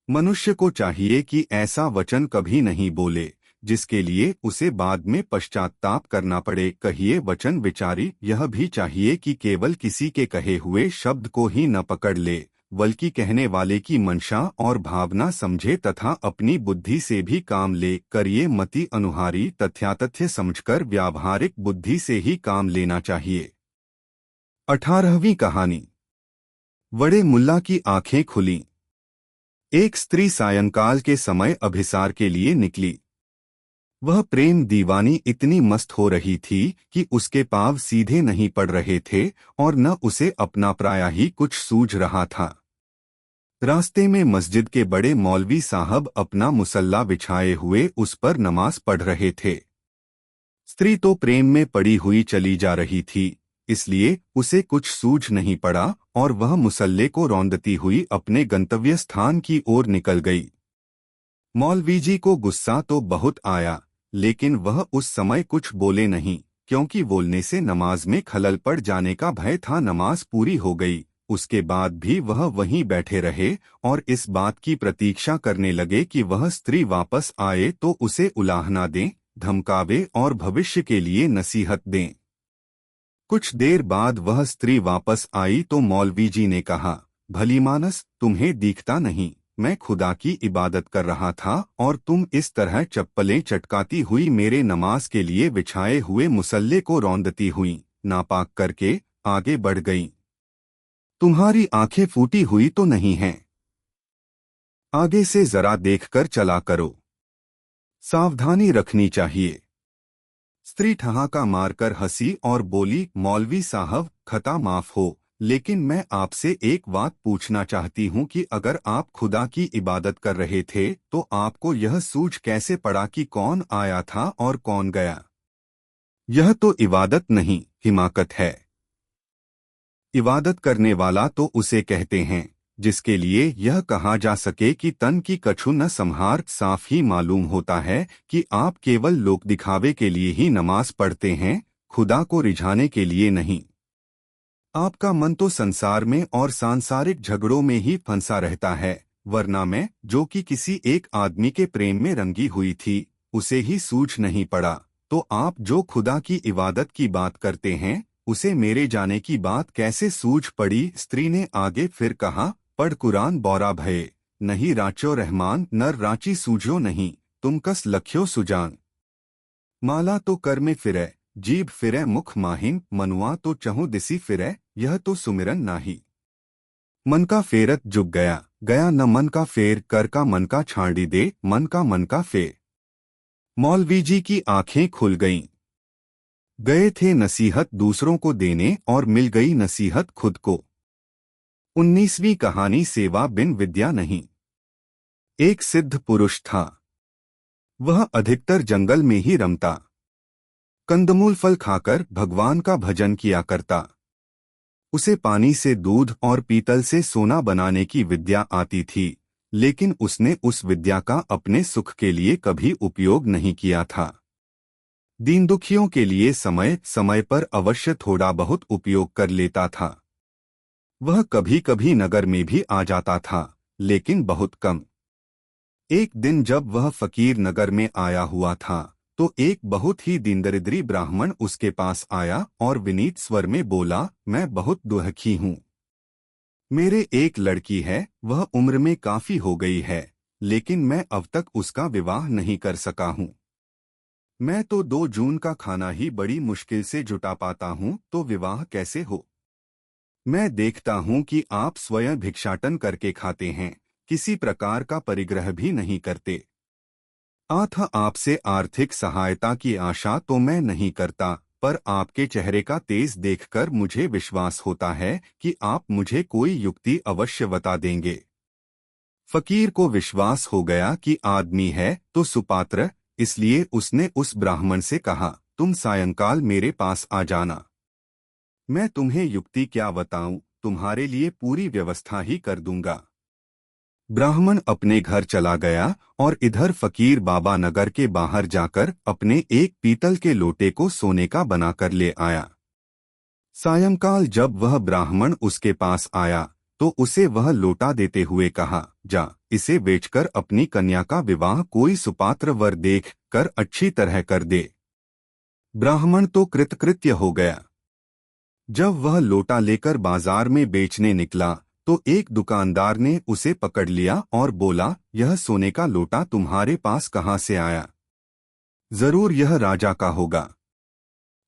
मनुष्य को चाहिए कि ऐसा वचन कभी नहीं बोले जिसके लिए उसे बाद में पश्चाताप करना पड़े। कहिए वचन विचारी यह भी चाहिए कि केवल किसी के कहे हुए शब्द को ही न पकड़ ले, बल्कि कहने वाले की मंशा और भावना समझे तथा अपनी बुद्धि से भी काम ले। करिए मति अनुहारी तथ्यातथ्य समझकर व्यावहारिक बुद्धि से ही काम लेना चाहिए। 18वीं कहानी। बड़े मुल्ला की आंखें खुलीं। एक स्त्री सायंकाल के समय अभिसार के लिए निकली। वह प्रेम दीवानी इतनी मस्त हो रही थी कि उसके पांव सीधे नहीं पड़ रहे थे और न उसे अपना प्राय ही कुछ सूझ रहा था। रास्ते में मस्जिद के बड़े मौलवी साहब अपना मुसल्ला बिछाए हुए उस पर नमाज पढ़ रहे थे। स्त्री तो प्रेम में पड़ी हुई चली जा रही थी, इसलिए उसे कुछ सूझ नहीं पड़ा और वह मुसल्ले को रौंदती हुई अपने गंतव्य स्थान की ओर निकल गई। मौलवी जी को गुस्सा तो बहुत आया, लेकिन वह उस समय कुछ बोले नहीं, क्योंकि बोलने से नमाज में खलल पड़ जाने का भय था। नमाज पूरी हो गई, उसके बाद भी वह वहीं बैठे रहे और इस बात की प्रतीक्षा करने लगे कि वह स्त्री वापस आए तो उसे उलाहना दें, धमकावे और भविष्य के लिए नसीहत दें। कुछ देर बाद वह स्त्री वापस आई तो मौलवी जी ने कहा, भलीमानस, तुम्हें दिखता नहीं, मैं खुदा की इबादत कर रहा था और तुम इस तरह चप्पलें चटकाती हुई मेरे नमाज के लिए बिछाए हुए मुसल्ले को रौंदती हुई नापाक करके आगे बढ़ गईं। तुम्हारी आंखें फूटी हुई तो नहीं हैं? आगे से जरा देखकर चला करो, सावधानी रखनी चाहिए। स्त्री ठहाका मारकर हंसी और बोली, मौलवी साहब, खता माफ हो, लेकिन मैं आपसे एक बात पूछना चाहती हूँ कि अगर आप खुदा की इबादत कर रहे थे तो आपको यह सूझ कैसे पड़ा कि कौन आया था और कौन गया? यह तो इबादत नहीं, हिमाकत है। इबादत करने वाला तो उसे कहते हैं जिसके लिए यह कहा जा सके कि तन की कछु न संहार। साफ ही मालूम होता है कि आप केवल लोक दिखावे के लिए ही नमाज पढ़ते हैं, खुदा को रिझाने के लिए नहीं। आपका मन तो संसार में और सांसारिक झगड़ों में ही फंसा रहता है, वरना मैं, जो कि किसी एक आदमी के प्रेम में रंगी हुई थी, उसे ही सूझ नहीं पड़ा, तो आप जो खुदा की इबादत की बात करते हैं उसे मेरे जाने की बात कैसे सूझ पड़ी? स्त्री ने आगे फिर कहा, पढ़ कुरान बौरा भये, नहीं राचो रहमान नर रांची सूझो नहीं, तुम कस लख्यो सुजान। माला तो कर में फिरै, जीभ फिरै मुख माहिन, मनुआ तो चहु दिसी फिरै, यह तो सुमिरन नाही। मन का फेरत जुग गया, गया न मन का फेर, कर का मन का छाड़ी दे, मन का फेर। मौलवी जी की आंखें खुल गईं। गए थे नसीहत दूसरों को देने और मिल गई नसीहत खुद को। 19वीं कहानी। सेवा बिन विद्या नहीं। एक सिद्ध पुरुष था। वह अधिकतर जंगल में ही रमता, कंदमूल फल खाकर भगवान का भजन किया करता। उसे पानी से दूध और पीतल से सोना बनाने की विद्या आती थी, लेकिन उसने उस विद्या का अपने सुख के लिए कभी उपयोग नहीं किया था। दीन दुखियों के लिए समय समय पर अवश्य थोड़ा बहुत उपयोग कर लेता था। वह कभी कभी नगर में भी आ जाता था, लेकिन बहुत कम। एक दिन जब वह फकीर नगर में आया हुआ था तो एक बहुत ही दीनदरिद्री ब्राह्मण उसके पास आया और विनीत स्वर में बोला, मैं बहुत दुखी हूँ। मेरे एक लड़की है, वह उम्र में काफी हो गई है, लेकिन मैं अब तक उसका विवाह नहीं कर सका हूँ। मैं तो 2 जून का खाना ही बड़ी मुश्किल से जुटा पाता हूँ, तो विवाह कैसे हो? मैं देखता हूँ कि आप स्वयं भिक्षाटन करके खाते हैं, किसी प्रकार का परिग्रह भी नहीं करते। आपसे आर्थिक सहायता की आशा तो मैं नहीं करता, पर आपके चेहरे का तेज देखकर मुझे विश्वास होता है कि आप मुझे कोई युक्ति अवश्य बता देंगे। फकीर को विश्वास हो गया कि आदमी है तो सुपात्र, इसलिए उसने उस ब्राह्मण से कहा, तुम सायंकाल मेरे पास आ जाना। मैं तुम्हें युक्ति क्या बताऊं, तुम्हारे लिए पूरी व्यवस्था ही कर दूंगा। ब्राह्मण अपने घर चला गया और इधर फकीर बाबा नगर के बाहर जाकर अपने एक पीतल के लोटे को सोने का बनाकर ले आया। सायंकाल जब वह ब्राह्मण उसके पास आया तो उसे वह लोटा देते हुए कहा, जा इसे बेचकर अपनी कन्या का विवाह कोई सुपात्र वर देख कर अच्छी तरह कर दे। ब्राह्मण तो कृतकृत्य हो गया। जब वह लोटा लेकर बाजार में बेचने निकला तो एक दुकानदार ने उसे पकड़ लिया और बोला, यह सोने का लोटा तुम्हारे पास कहाँ से आया? जरूर यह राजा का होगा।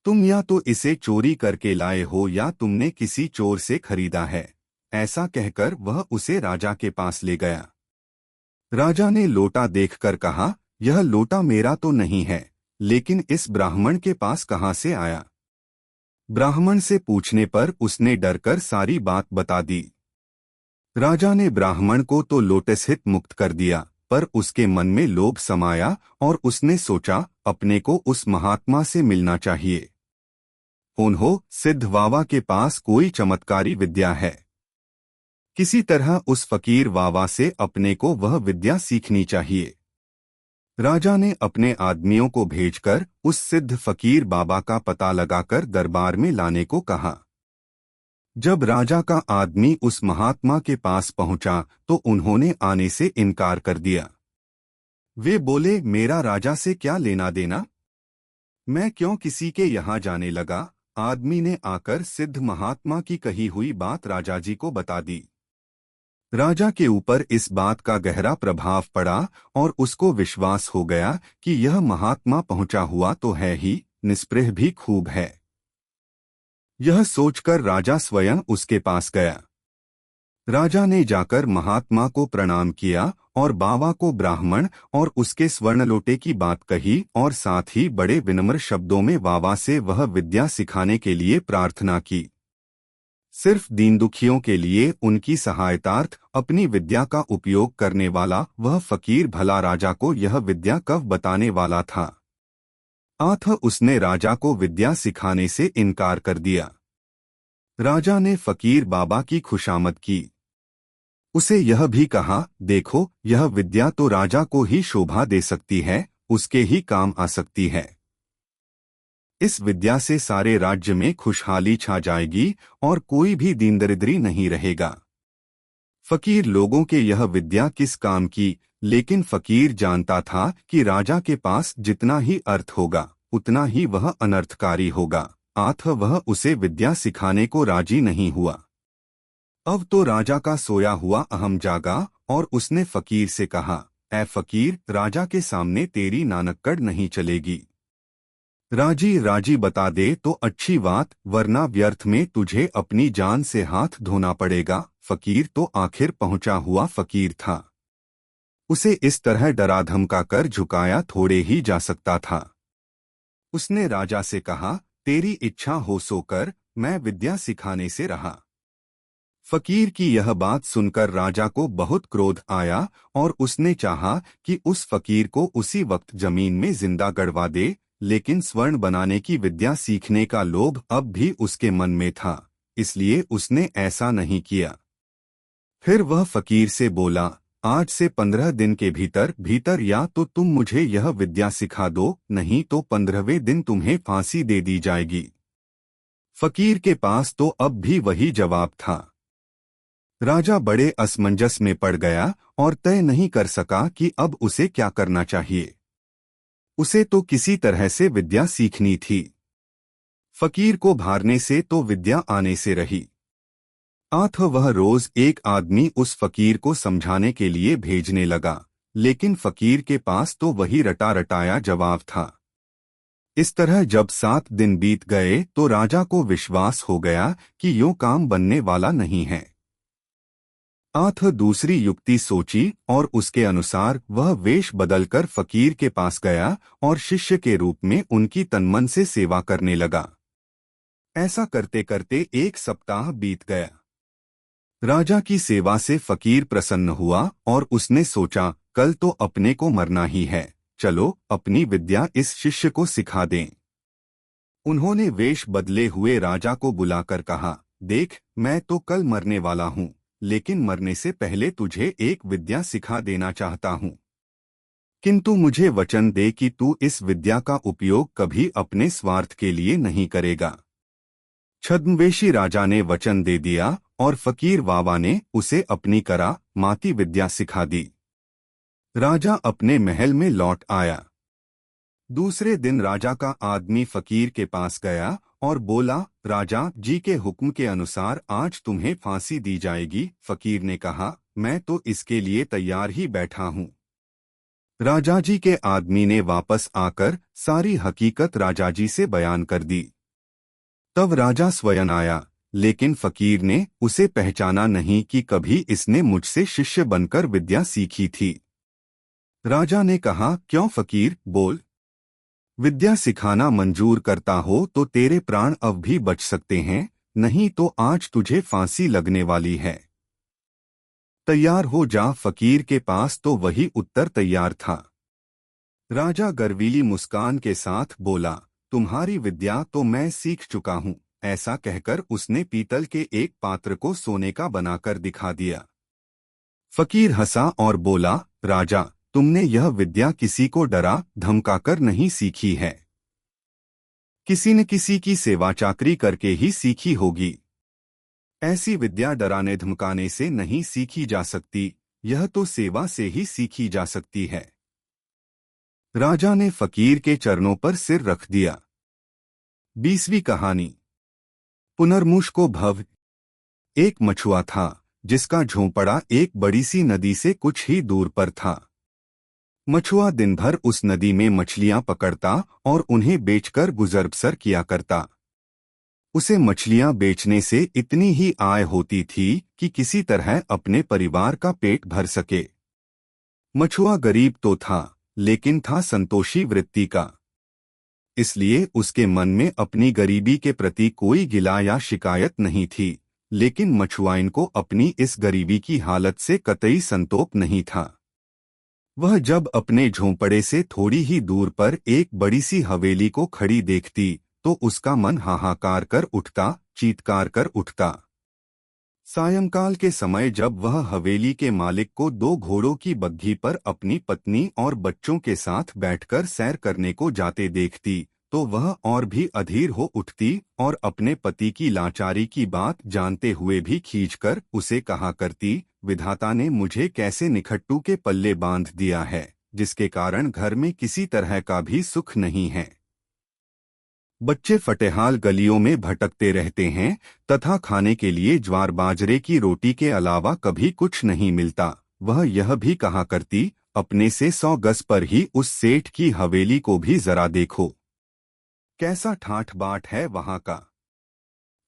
तुम या तो इसे चोरी करके लाए हो या तुमने किसी चोर से खरीदा है। ऐसा कहकर वह उसे राजा के पास ले गया। राजा ने लोटा देखकर कहा, यह लोटा मेरा तो नहीं है, लेकिन इस ब्राह्मण के पास कहाँ से आया? ब्राह्मण से पूछने पर उसने डरकर सारी बात बता दी। राजा ने ब्राह्मण को तो लोटसहित मुक्त कर दिया, पर उसके मन में लोभ समाया और उसने सोचा, अपने को उस महात्मा से मिलना चाहिए। उन्हों सिद्ध बाबा के पास कोई चमत्कारी विद्या है। किसी तरह उस फकीर बाबा से अपने को वह विद्या सीखनी चाहिए। राजा ने अपने आदमियों को भेजकर उस सिद्ध फकीर बाबा का पता लगाकर दरबार में लाने को कहा। जब राजा का आदमी उस महात्मा के पास पहुंचा तो उन्होंने आने से इनकार कर दिया। वे बोले, मेरा राजा से क्या लेना देना? मैं क्यों किसी के यहाँ जाने लगा? आदमी ने आकर सिद्ध महात्मा की कही हुई बात राजा जी को बता दी। राजा के ऊपर इस बात का गहरा प्रभाव पड़ा और उसको विश्वास हो गया कि यह महात्मा पहुंचा हुआ तो है ही, निस्पृह भी खूब है। यह सोचकर राजा स्वयं उसके पास गया। राजा ने जाकर महात्मा को प्रणाम किया और बाबा को ब्राह्मण और उसके स्वर्णलोटे की बात कही और साथ ही बड़े विनम्र शब्दों में बाबा से वह विद्या सिखाने के लिए प्रार्थना की। सिर्फ दीन दुखियों के लिए उनकी सहायतार्थ अपनी विद्या का उपयोग करने वाला वह फकीर भला राजा को यह विद्या कब बताने वाला था। अतः उसने राजा को विद्या सिखाने से इनकार कर दिया। राजा ने फकीर बाबा की खुशामद की। उसे यह भी कहा, देखो यह विद्या तो राजा को ही शोभा दे सकती है, उसके ही काम आ सकती है। इस विद्या से सारे राज्य में खुशहाली छा जाएगी और कोई भी दीनदरिद्री नहीं रहेगा। फकीर लोगों के यह विद्या किस काम की, लेकिन फकीर जानता था कि राजा के पास जितना ही अर्थ होगा उतना ही वह अनर्थकारी होगा। अतः वह उसे विद्या सिखाने को राजी नहीं हुआ। अब तो राजा का सोया हुआ अहम जागा और उसने फकीर से कहा, ऐ फकीर, राजा के सामने तेरी नानक्कड़ नहीं चलेगी। राजी राजी बता दे तो अच्छी बात, वरना व्यर्थ में तुझे अपनी जान से हाथ धोना पड़ेगा। फकीर तो आखिर पहुंचा हुआ फकीर था। उसे इस तरह डरा धमका कर झुकाया थोड़े ही जा सकता था। उसने राजा से कहा, तेरी इच्छा हो सो कर, मैं विद्या सिखाने से रहा। फकीर की यह बात सुनकर राजा को बहुत क्रोध आया और उसने चाहा कि उस फकीर को उसी वक्त जमीन में जिंदा गड़वा दे, लेकिन स्वर्ण बनाने की विद्या सीखने का लोभ अब भी उसके मन में था, इसलिए उसने ऐसा नहीं किया। फिर वह फकीर से बोला, आज से 15 दिन के भीतर भीतर या तो तुम मुझे यह विद्या सिखा दो, नहीं तो 15वें दिन तुम्हें फांसी दे दी जाएगी। फकीर के पास तो अब भी वही जवाब था। राजा बड़े असमंजस में पड़ गया और तय नहीं कर सका कि अब उसे क्या करना चाहिए। उसे तो किसी तरह से विद्या सीखनी थी। फकीर को भारने से तो विद्या आने से रही। अतः वह रोज एक आदमी उस फकीर को समझाने के लिए भेजने लगा, लेकिन फकीर के पास तो वही रटा रटाया जवाब था। इस तरह जब 7 दिन बीत गए तो राजा को विश्वास हो गया कि यूं काम बनने वाला नहीं है। अतः दूसरी युक्ति सोची और उसके अनुसार वह वेश बदलकर फकीर के पास गया और शिष्य के रूप में उनकी तनमन से सेवा करने लगा। ऐसा करते करते 1 सप्ताह बीत गया। राजा की सेवा से फकीर प्रसन्न हुआ और उसने सोचा, कल तो अपने को मरना ही है, चलो अपनी विद्या इस शिष्य को सिखा दें। उन्होंने वेश बदले हुए राजा को बुलाकर कहा, देख, मैं तो कल मरने वाला हूँ, लेकिन मरने से पहले तुझे एक विद्या सिखा देना चाहता हूँ। किंतु मुझे वचन दे कि तू इस विद्या का उपयोग कभी अपने स्वार्थ के लिए नहीं करेगा। छद्मवेशी राजा ने वचन दे दिया और फकीर वावा ने उसे अपनी करामाती विद्या सिखा दी। राजा अपने महल में लौट आया। दूसरे दिन राजा का आदमी फकीर के पास गया और बोला, राजा जी के हुक्म के अनुसार आज तुम्हें फांसी दी जाएगी। फकीर ने कहा, मैं तो इसके लिए तैयार ही बैठा हूँ। राजा जी के आदमी ने वापस आकर सारी हकीकत राजा जी से बयान कर दी। तब राजा स्वयं आया, लेकिन फकीर ने उसे पहचाना नहीं कि कभी इसने मुझसे शिष्य बनकर विद्या सीखी थी। राजा ने कहा, क्यों फकीर, बोल। विद्या सिखाना मंजूर करता हो तो तेरे प्राण अब भी बच सकते हैं, नहीं तो आज तुझे फांसी लगने वाली है। तैयार हो जा। फकीर के पास तो वही उत्तर तैयार था। राजा गर्वीली मुस्कान के साथ बोला, तुम्हारी विद्या तो मैं सीख चुका हूँ। ऐसा कहकर उसने पीतल के एक पात्र को सोने का बनाकर दिखा दिया। फकीर हंसा और बोला, राजा, तुमने यह विद्या किसी को डरा धमकाकर नहीं सीखी है। किसी न किसी की सेवा चाकरी करके ही सीखी होगी। ऐसी विद्या डराने धमकाने से नहीं सीखी जा सकती, यह तो सेवा से ही सीखी जा सकती है। राजा ने फकीर के चरणों पर सिर रख दिया। 20वीं कहानी। पुनर्मुष्को भव। एक मछुआ था जिसका झोंपड़ा एक बड़ी सी नदी से कुछ ही दूर पर था। मछुआ दिन भर उस नदी में मछलियां पकड़ता और उन्हें बेचकर गुजर बसर किया करता। उसे मछलियां बेचने से इतनी ही आय होती थी कि किसी तरह अपने परिवार का पेट भर सके। मछुआ गरीब तो था, लेकिन था संतोषी वृत्ति का। इसलिए उसके मन में अपनी गरीबी के प्रति कोई गिला या शिकायत नहीं थी, लेकिन मछुआइन को अपनी इस गरीबी की हालत से कतई संतोष नहीं था। वह जब अपने झोंपड़े से थोड़ी ही दूर पर एक बड़ी सी हवेली को खड़ी देखती तो उसका मन हाहाकार कर उठता, चीत्कार कर उठता। सायंकाल के समय जब वह हवेली के मालिक को 2 घोड़ों की बग्घी पर अपनी पत्नी और बच्चों के साथ बैठकर सैर करने को जाते देखती तो वह और भी अधीर हो उठती और अपने पति की लाचारी की बात जानते हुए भी खींचकर उसे कहा करती, विधाता ने मुझे कैसे निखट्टू के पल्ले बांध दिया है, जिसके कारण घर में किसी तरह का भी सुख नहीं है। बच्चे फटेहाल गलियों में भटकते रहते हैं तथा खाने के लिए ज्वार बाजरे की रोटी के अलावा कभी कुछ नहीं मिलता। वह यह भी कहा करती, अपने से 100 गज पर ही उस सेठ की हवेली को भी जरा देखो, कैसा ठाठ बाट है वहां का।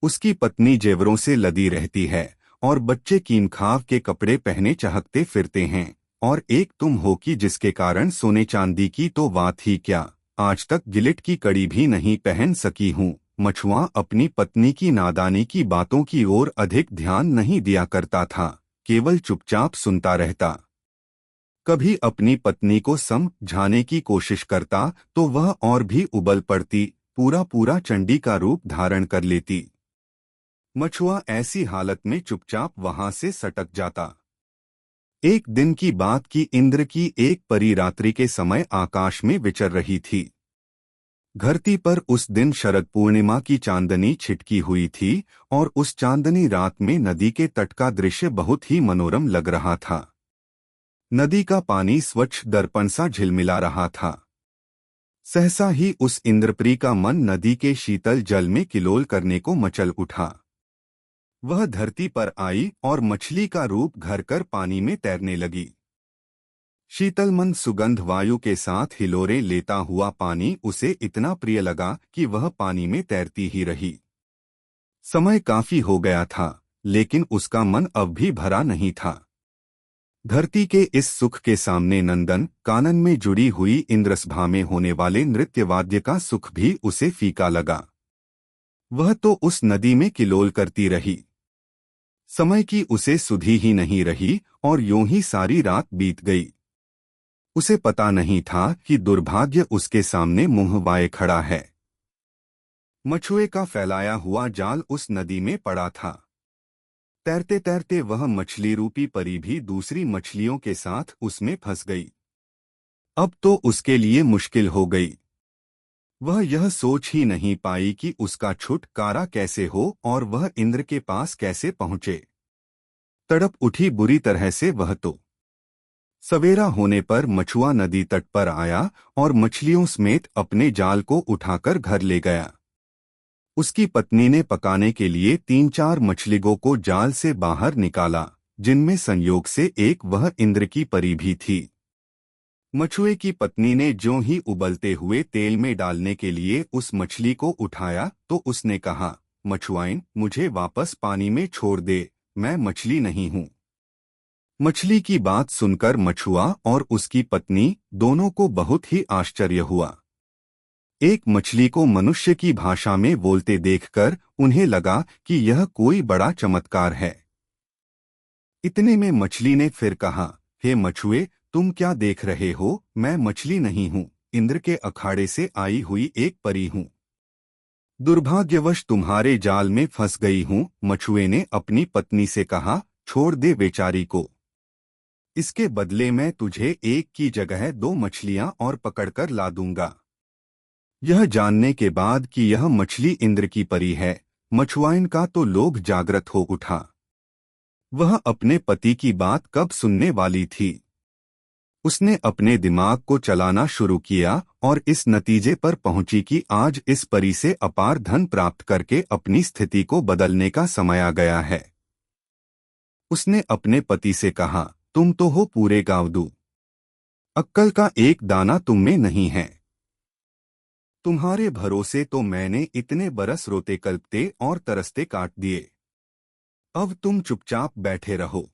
उसकी पत्नी जेवरों से लदी रहती है और बच्चे कीमखाव के कपड़े पहने चहकते फिरते हैं, और एक तुम हो कि जिसके कारण सोने चांदी की तो बात ही क्या, आज तक गिलिट की कड़ी भी नहीं पहन सकी हूँ। मछुआ अपनी पत्नी की नादानी की बातों की ओर अधिक ध्यान नहीं दिया करता था, केवल चुपचाप सुनता रहता। कभी अपनी पत्नी को समझाने की कोशिश करता तो वह और भी उबल पड़ती, पूरा पूरा चंडी का रूप धारण कर लेती। मछुआ ऐसी हालत में चुपचाप वहां से सटक जाता। एक दिन की बात की इंद्र की एक परी रात्रि के समय आकाश में विचर रही थी। धरती पर उस दिन शरद पूर्णिमा की चांदनी छिटकी हुई थी और उस चांदनी रात में नदी के तट का दृश्य बहुत ही मनोरम लग रहा था। नदी का पानी स्वच्छ दर्पण सा झिलमिला रहा था। सहसा ही उस इंद्रप्री का मन नदी के शीतल जल में किलोल करने को मचल उठा। वह धरती पर आई और मछली का रूप घर कर पानी में तैरने लगी। शीतल मन सुगंध वायु के साथ हिलोरे लेता हुआ पानी उसे इतना प्रिय लगा कि वह पानी में तैरती ही रही। समय काफी हो गया था, लेकिन उसका मन अब भी भरा नहीं था। धरती के इस सुख के सामने नंदन कानन में जुड़ी हुई इंद्रसभा में होने वाले नृत्य वाद्य का सुख भी उसे फीका लगा। वह तो उस नदी में किलोल करती रही। समय की उसे सुधि ही नहीं रही और यूं ही सारी रात बीत गई। उसे पता नहीं था कि दुर्भाग्य उसके सामने मुंह वाए खड़ा है। मछुए का फैलाया हुआ जाल उस नदी में पड़ा था। तैरते तैरते वह मछली रूपी परी भी दूसरी मछलियों के साथ उसमें फंस गई। अब तो उसके लिए मुश्किल हो गई। वह यह सोच ही नहीं पाई कि उसका छुटकारा कैसे हो और वह इंद्र के पास कैसे पहुंचे। तड़प उठी बुरी तरह से वह तो। सवेरा होने पर मछुआ नदी तट पर आया और मछलियों समेत अपने जाल को उठाकर घर ले गया। उसकी पत्नी ने पकाने के लिए 3-4 मछलियों को जाल से बाहर निकाला, जिनमें संयोग से एक वह इंद्र की परी भी थी। मछुए की पत्नी ने ज्यों ही उबलते हुए तेल में डालने के लिए उस मछली को उठाया तो उसने कहा, मछुआइन, मुझे वापस पानी में छोड़ दे, मैं मछली नहीं हूँ। मछली की बात सुनकर मछुआ और उसकी पत्नी दोनों को बहुत ही आश्चर्य हुआ। एक मछली को मनुष्य की भाषा में बोलते देखकर उन्हें लगा कि यह कोई बड़ा चमत्कार है। इतने में मछली ने फिर कहा, हे मछुए, तुम क्या देख रहे हो? मैं मछली नहीं हूँ, इंद्र के अखाड़े से आई हुई एक परी हूँ। दुर्भाग्यवश तुम्हारे जाल में फंस गई हूँ। मछुए ने अपनी पत्नी से कहा, छोड़ दे बेचारी को, इसके बदले मैं तुझे एक की जगह 2 मछलियां और पकड़कर ला दूंगा। यह जानने के बाद कि यह मछली इंद्र की परी है, मछुआइन का तो लोभ जागृत हो उठा। वह अपने पति की बात कब सुनने वाली थी। उसने अपने दिमाग को चलाना शुरू किया और इस नतीजे पर पहुंची कि आज इस परी से अपार धन प्राप्त करके अपनी स्थिति को बदलने का समय आ गया है। उसने अपने पति से कहा, तुम तो हो पूरे गावदू, अक्कल का एक दाना तुम में नहीं है। तुम्हारे भरोसे तो मैंने इतने बरस रोते कल्पते और तरसते काट दिए। अब तुम चुपचाप बैठे रहो,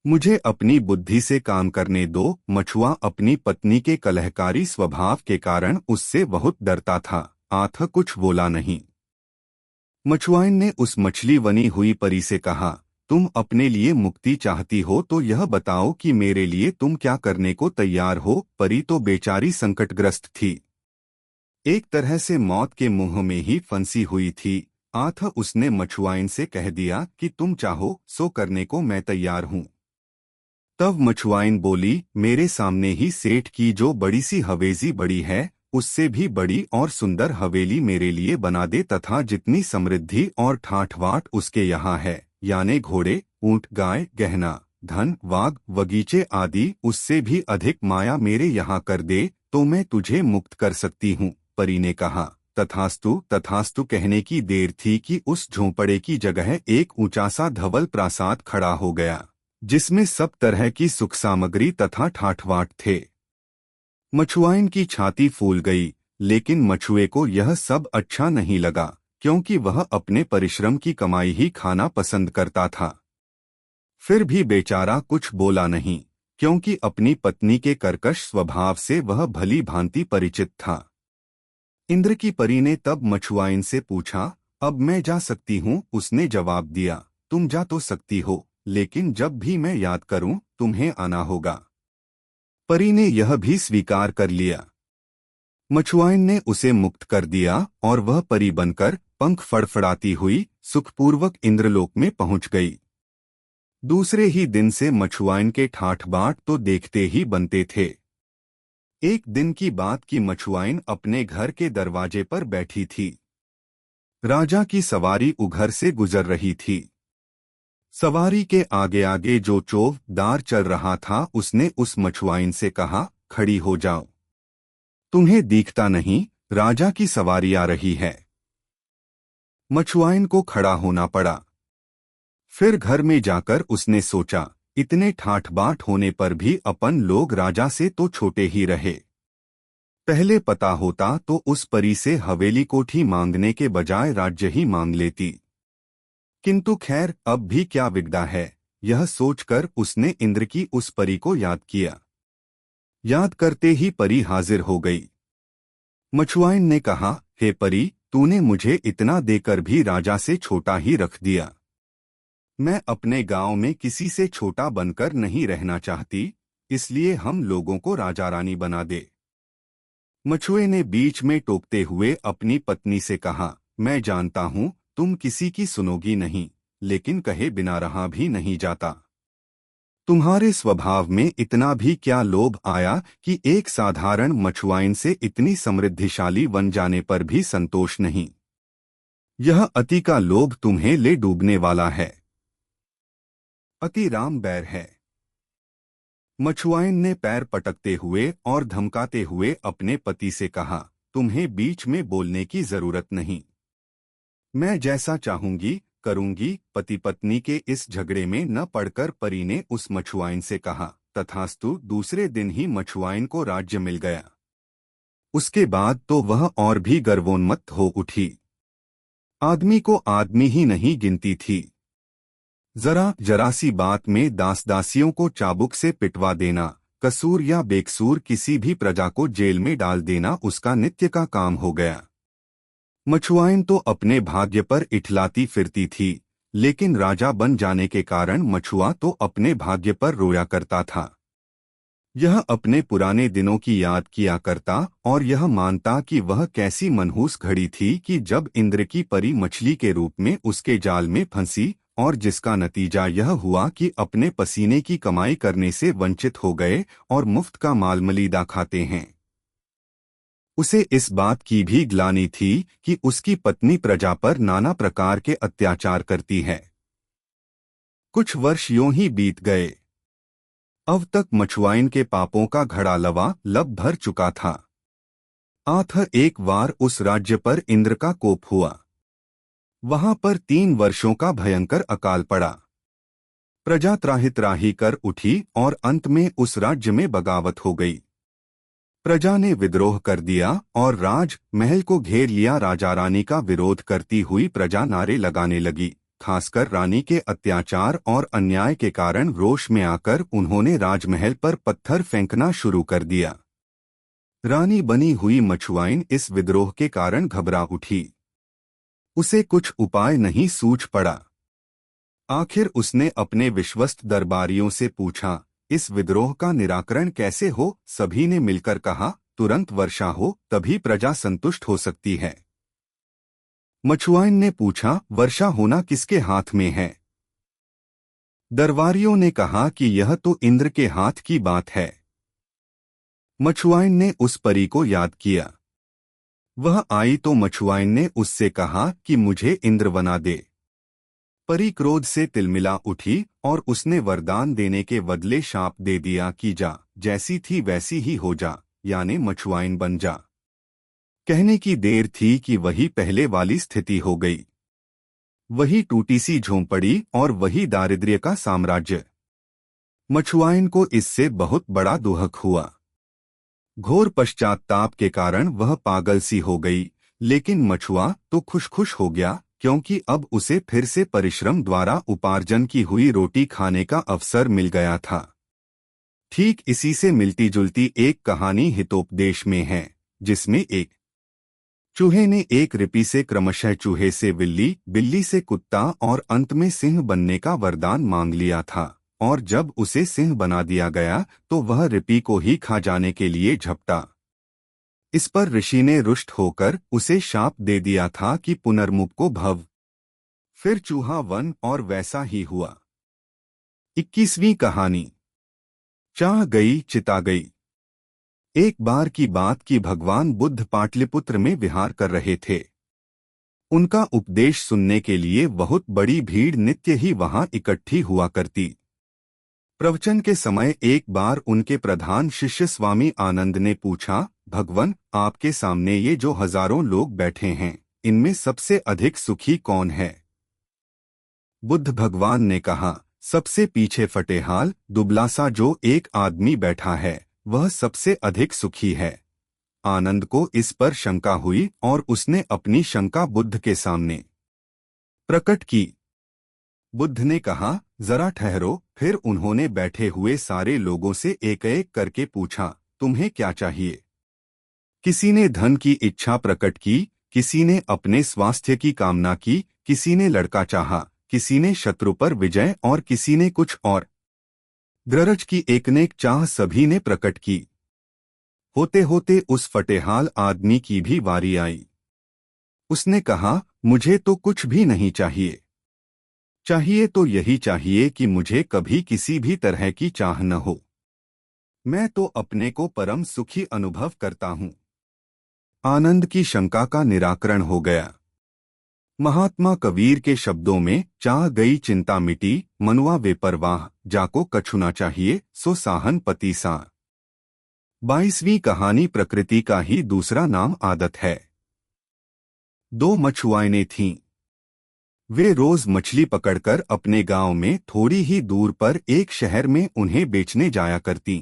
मुझे अपनी बुद्धि से काम करने दो। मछुआ अपनी पत्नी के कलहकारी स्वभाव के कारण उससे बहुत डरता था, आथा कुछ बोला नहीं। मछुआइन ने उस मछली बनी हुई परी से कहा, तुम अपने लिए मुक्ति चाहती हो तो यह बताओ कि मेरे लिए तुम क्या करने को तैयार हो। परी तो बेचारी संकटग्रस्त थी, एक तरह से मौत के मुंह में ही फंसी हुई थी। आथा उसने मछुआइन से कह दिया कि तुम चाहो सो करने को मैं तैयार हूँ। तब मछुआइन बोली, मेरे सामने ही सेठ की जो बड़ी सी हवेली बड़ी है, उससे भी बड़ी और सुंदर हवेली मेरे लिए बना दे तथा जितनी समृद्धि और ठाठवाठ उसके यहाँ है, यानी घोड़े, ऊंट, गाय, गहना, धन, वाग, बगीचे आदि, उससे भी अधिक माया मेरे यहाँ कर दे तो मैं तुझे मुक्त कर सकती हूँ। परी ने कहा, तथास्तु तथास्तु कहने की देर थी कि उस झोंपड़े की जगह एक ऊंचा सा धवल प्रासाद खड़ा हो गया, जिसमें सब तरह की सुख सामग्री तथा ठाठवाठ थे। मछुआइन की छाती फूल गई, लेकिन मछुए को यह सब अच्छा नहीं लगा, क्योंकि वह अपने परिश्रम की कमाई ही खाना पसंद करता था। फिर भी बेचारा कुछ बोला नहीं, क्योंकि अपनी पत्नी के कर्कश स्वभाव से वह भली भांति परिचित था। इंद्र की परी ने तब मछुआइन से पूछा, अब मैं जा सकती हूँ? उसने जवाब दिया, तुम जा तो सकती हो, लेकिन जब भी मैं याद करूं तुम्हें आना होगा। परी ने यह भी स्वीकार कर लिया। मछुआइन ने उसे मुक्त कर दिया और वह परी बनकर पंख फड़फड़ाती हुई सुखपूर्वक इंद्रलोक में पहुंच गई। दूसरे ही दिन से मछुआइन के ठाठ बाट तो देखते ही बनते थे। एक दिन की बात की मछुआइन अपने घर के दरवाजे पर बैठी थी। राजा की सवारी उघर से गुजर रही थी। सवारी के आगे आगे जो चौकीदार चल रहा था उसने उस मछुआइन से कहा, खड़ी हो जाओ, तुम्हें दिखता नहीं राजा की सवारी आ रही है। मछुआइन को खड़ा होना पड़ा। फिर घर में जाकर उसने सोचा, इतने ठाठ बाट होने पर भी अपन लोग राजा से तो छोटे ही रहे। पहले पता होता तो उस परी से हवेली कोठी मांगने के बजाय राज्य ही मांग लेती। किंतु खैर, अब भी क्या बिगड़ा है, यह सोचकर उसने इंद्र की उस परी को याद किया। याद करते ही परी हाजिर हो गई। मछुआइन ने कहा, हे परी, तूने मुझे इतना देकर भी राजा से छोटा ही रख दिया। मैं अपने गांव में किसी से छोटा बनकर नहीं रहना चाहती, इसलिए हम लोगों को राजा रानी बना दे। मछुए ने बीच में टोकते हुए अपनी पत्नी से कहा, मैं जानता हूँ तुम किसी की सुनोगी नहीं, लेकिन कहे बिना रहा भी नहीं जाता। तुम्हारे स्वभाव में इतना भी क्या लोभ आया कि एक साधारण मछुआइन से इतनी समृद्धिशाली बन जाने पर भी संतोष नहीं? यह अति का लोभ तुम्हें ले डूबने वाला है। अति राम बैर है। मछुआइन ने पैर पटकते हुए और धमकाते हुए अपने पति से कहा, तुम्हें बीच में बोलने की जरूरत नहीं। मैं जैसा चाहूंगी करूंगी। पति पत्नी के इस झगड़े में न पड़कर परी ने उस मछुआइन से कहा, तथास्तु। दूसरे दिन ही मछुआइन को राज्य मिल गया। उसके बाद तो वह और भी गर्वोन्मत्त हो उठी। आदमी को आदमी ही नहीं गिनती थी। जरा सी बात में दास दासियों को चाबुक से पिटवा देना, कसूर या बेकसूर किसी भी प्रजा को जेल में डाल देना उसका नित्य का काम हो गया। मछुआइन तो अपने भाग्य पर इठलाती फिरती थी, लेकिन राजा बन जाने के कारण मछुआ तो अपने भाग्य पर रोया करता था। यह अपने पुराने दिनों की याद किया करता और यह मानता कि वह कैसी मनहूस घड़ी थी कि जब इंद्र की परी मछली के रूप में उसके जाल में फंसी, और जिसका नतीजा यह हुआ कि अपने पसीने की कमाई करने से वंचित हो गए और मुफ्त का माल मलीदा खाते हैं। उसे इस बात की भी ग्लानि थी कि उसकी पत्नी प्रजा पर नाना प्रकार के अत्याचार करती है। कुछ वर्ष यूं ही बीत गए। अब तक मछुआइन के पापों का घड़ा लब भर चुका था। आथ एक बार उस राज्य पर इंद्र का कोप हुआ। वहां पर 3 वर्षों का भयंकर अकाल पड़ा। प्रजा त्राहि त्राहि कर उठी और अंत में उस राज्य में बगावत हो गई। प्रजा ने विद्रोह कर दिया और राज महल को घेर लिया। राजा रानी का विरोध करती हुई प्रजा नारे लगाने लगी। खासकर रानी के अत्याचार और अन्याय के कारण रोष में आकर उन्होंने राजमहल पर पत्थर फेंकना शुरू कर दिया। रानी बनी हुई मछुआइन इस विद्रोह के कारण घबरा उठी। उसे कुछ उपाय नहीं सूझ पड़ा। आखिर उसने अपने विश्वस्त दरबारियों से पूछा, इस विद्रोह का निराकरण कैसे हो? सभी ने मिलकर कहा, तुरंत वर्षा हो, तभी प्रजा संतुष्ट हो सकती है। मछुआइन ने पूछा, वर्षा होना किसके हाथ में है? दरबारियों ने कहा कि यह तो इंद्र के हाथ की बात है। मछुआइन ने उस परी को याद किया। वह आई तो मछुआइन ने उससे कहा कि मुझे इंद्र बना दे। परी क्रोध से तिलमिला उठी और उसने वरदान देने के बदले शाप दे दिया कि जा, जैसी थी वैसी ही हो जा, यानी मछुआइन बन जा। कहने की देर थी कि वही पहले वाली स्थिति हो गई। वही टूटी सी झोंपड़ी और वही दारिद्र्य का साम्राज्य। मछुआइन को इससे बहुत बड़ा दुहक हुआ। घोर पश्चाताप के कारण वह पागल सी हो गई, लेकिन मछुआ तो खुश हो गया, क्योंकि अब उसे फिर से परिश्रम द्वारा उपार्जन की हुई रोटी खाने का अवसर मिल गया था। ठीक इसी से मिलती जुलती एक कहानी हितोपदेश में है, जिसमें एक चूहे ने एक रिपी से क्रमशः चूहे से बिल्ली, बिल्ली से कुत्ता और अंत में सिंह बनने का वरदान मांग लिया था। और जब उसे सिंह बना दिया गया तो वह रिपी को ही खा जाने के लिए झपटा। इस पर ऋषि ने रुष्ट होकर उसे शाप दे दिया था कि पुनर्मुप को भव। फिर चूहा वन और वैसा ही हुआ। 21वीं कहानी। चाह गई चिता गई। एक बार की बात कि भगवान बुद्ध पाटलिपुत्र में विहार कर रहे थे। उनका उपदेश सुनने के लिए बहुत बड़ी भीड़ नित्य ही वहां इकट्ठी हुआ करती। प्रवचन के समय एक बार उनके प्रधान शिष्य स्वामी आनंद ने पूछा, भगवान, आपके सामने ये जो हजारों लोग बैठे हैं, इनमें सबसे अधिक सुखी कौन है? बुद्ध भगवान ने कहा, सबसे पीछे फटेहाल दुबला सा जो एक आदमी बैठा है, वह सबसे अधिक सुखी है। आनंद को इस पर शंका हुई और उसने अपनी शंका बुद्ध के सामने प्रकट की। बुद्ध ने कहा, जरा ठहरो। फिर उन्होंने बैठे हुए सारे लोगों से एक एक करके पूछा, तुम्हें क्या चाहिए? किसी ने धन की इच्छा प्रकट की, किसी ने अपने स्वास्थ्य की कामना की, किसी ने लड़का चाहा, किसी ने शत्रु पर विजय और किसी ने कुछ और। ग्ररज की एकनेक चाह सभी ने प्रकट की। होते होते उस फटेहाल आदमी की भी बारी आई। उसने कहा, मुझे तो कुछ भी नहीं चाहिए। चाहिए तो यही चाहिए कि मुझे कभी किसी भी तरह की चाह न हो। मैं तो अपने को परम सुखी अनुभव करता हूँ। आनंद की शंका का निराकरण हो गया। महात्मा कबीर के शब्दों में चाह गई चिंता मिटी, मनुआ बेपरवाह, जाको कछु ना चाहिए सो साहन पति सा। 22वीं कहानी प्रकृति का ही दूसरा नाम आदत है। दो मछुआएं थीं। वे रोज मछली पकड़कर अपने गांव में थोड़ी ही दूर पर एक शहर में उन्हें बेचने जाया करतीं।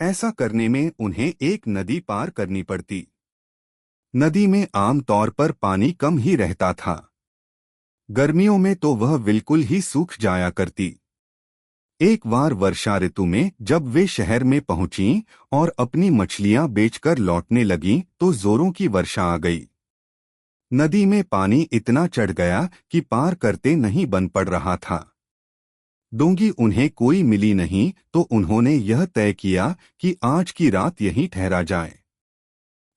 ऐसा करने में उन्हें एक नदी पार करनी पड़ती। नदी में आम तौर पर पानी कम ही रहता था। गर्मियों में तो वह बिल्कुल ही सूख जाया करती। एक बार वर्षा ऋतु में जब वे शहर में पहुंचीं और अपनी मछलियां बेचकर लौटने लगीं तो जोरों की वर्षा आ गई। नदी में पानी इतना चढ़ गया कि पार करते नहीं बन पड़ रहा था। डोंगी उन्हें कोई मिली नहीं तो उन्होंने यह तय किया कि आज की रात यहीं ठहरा जाए।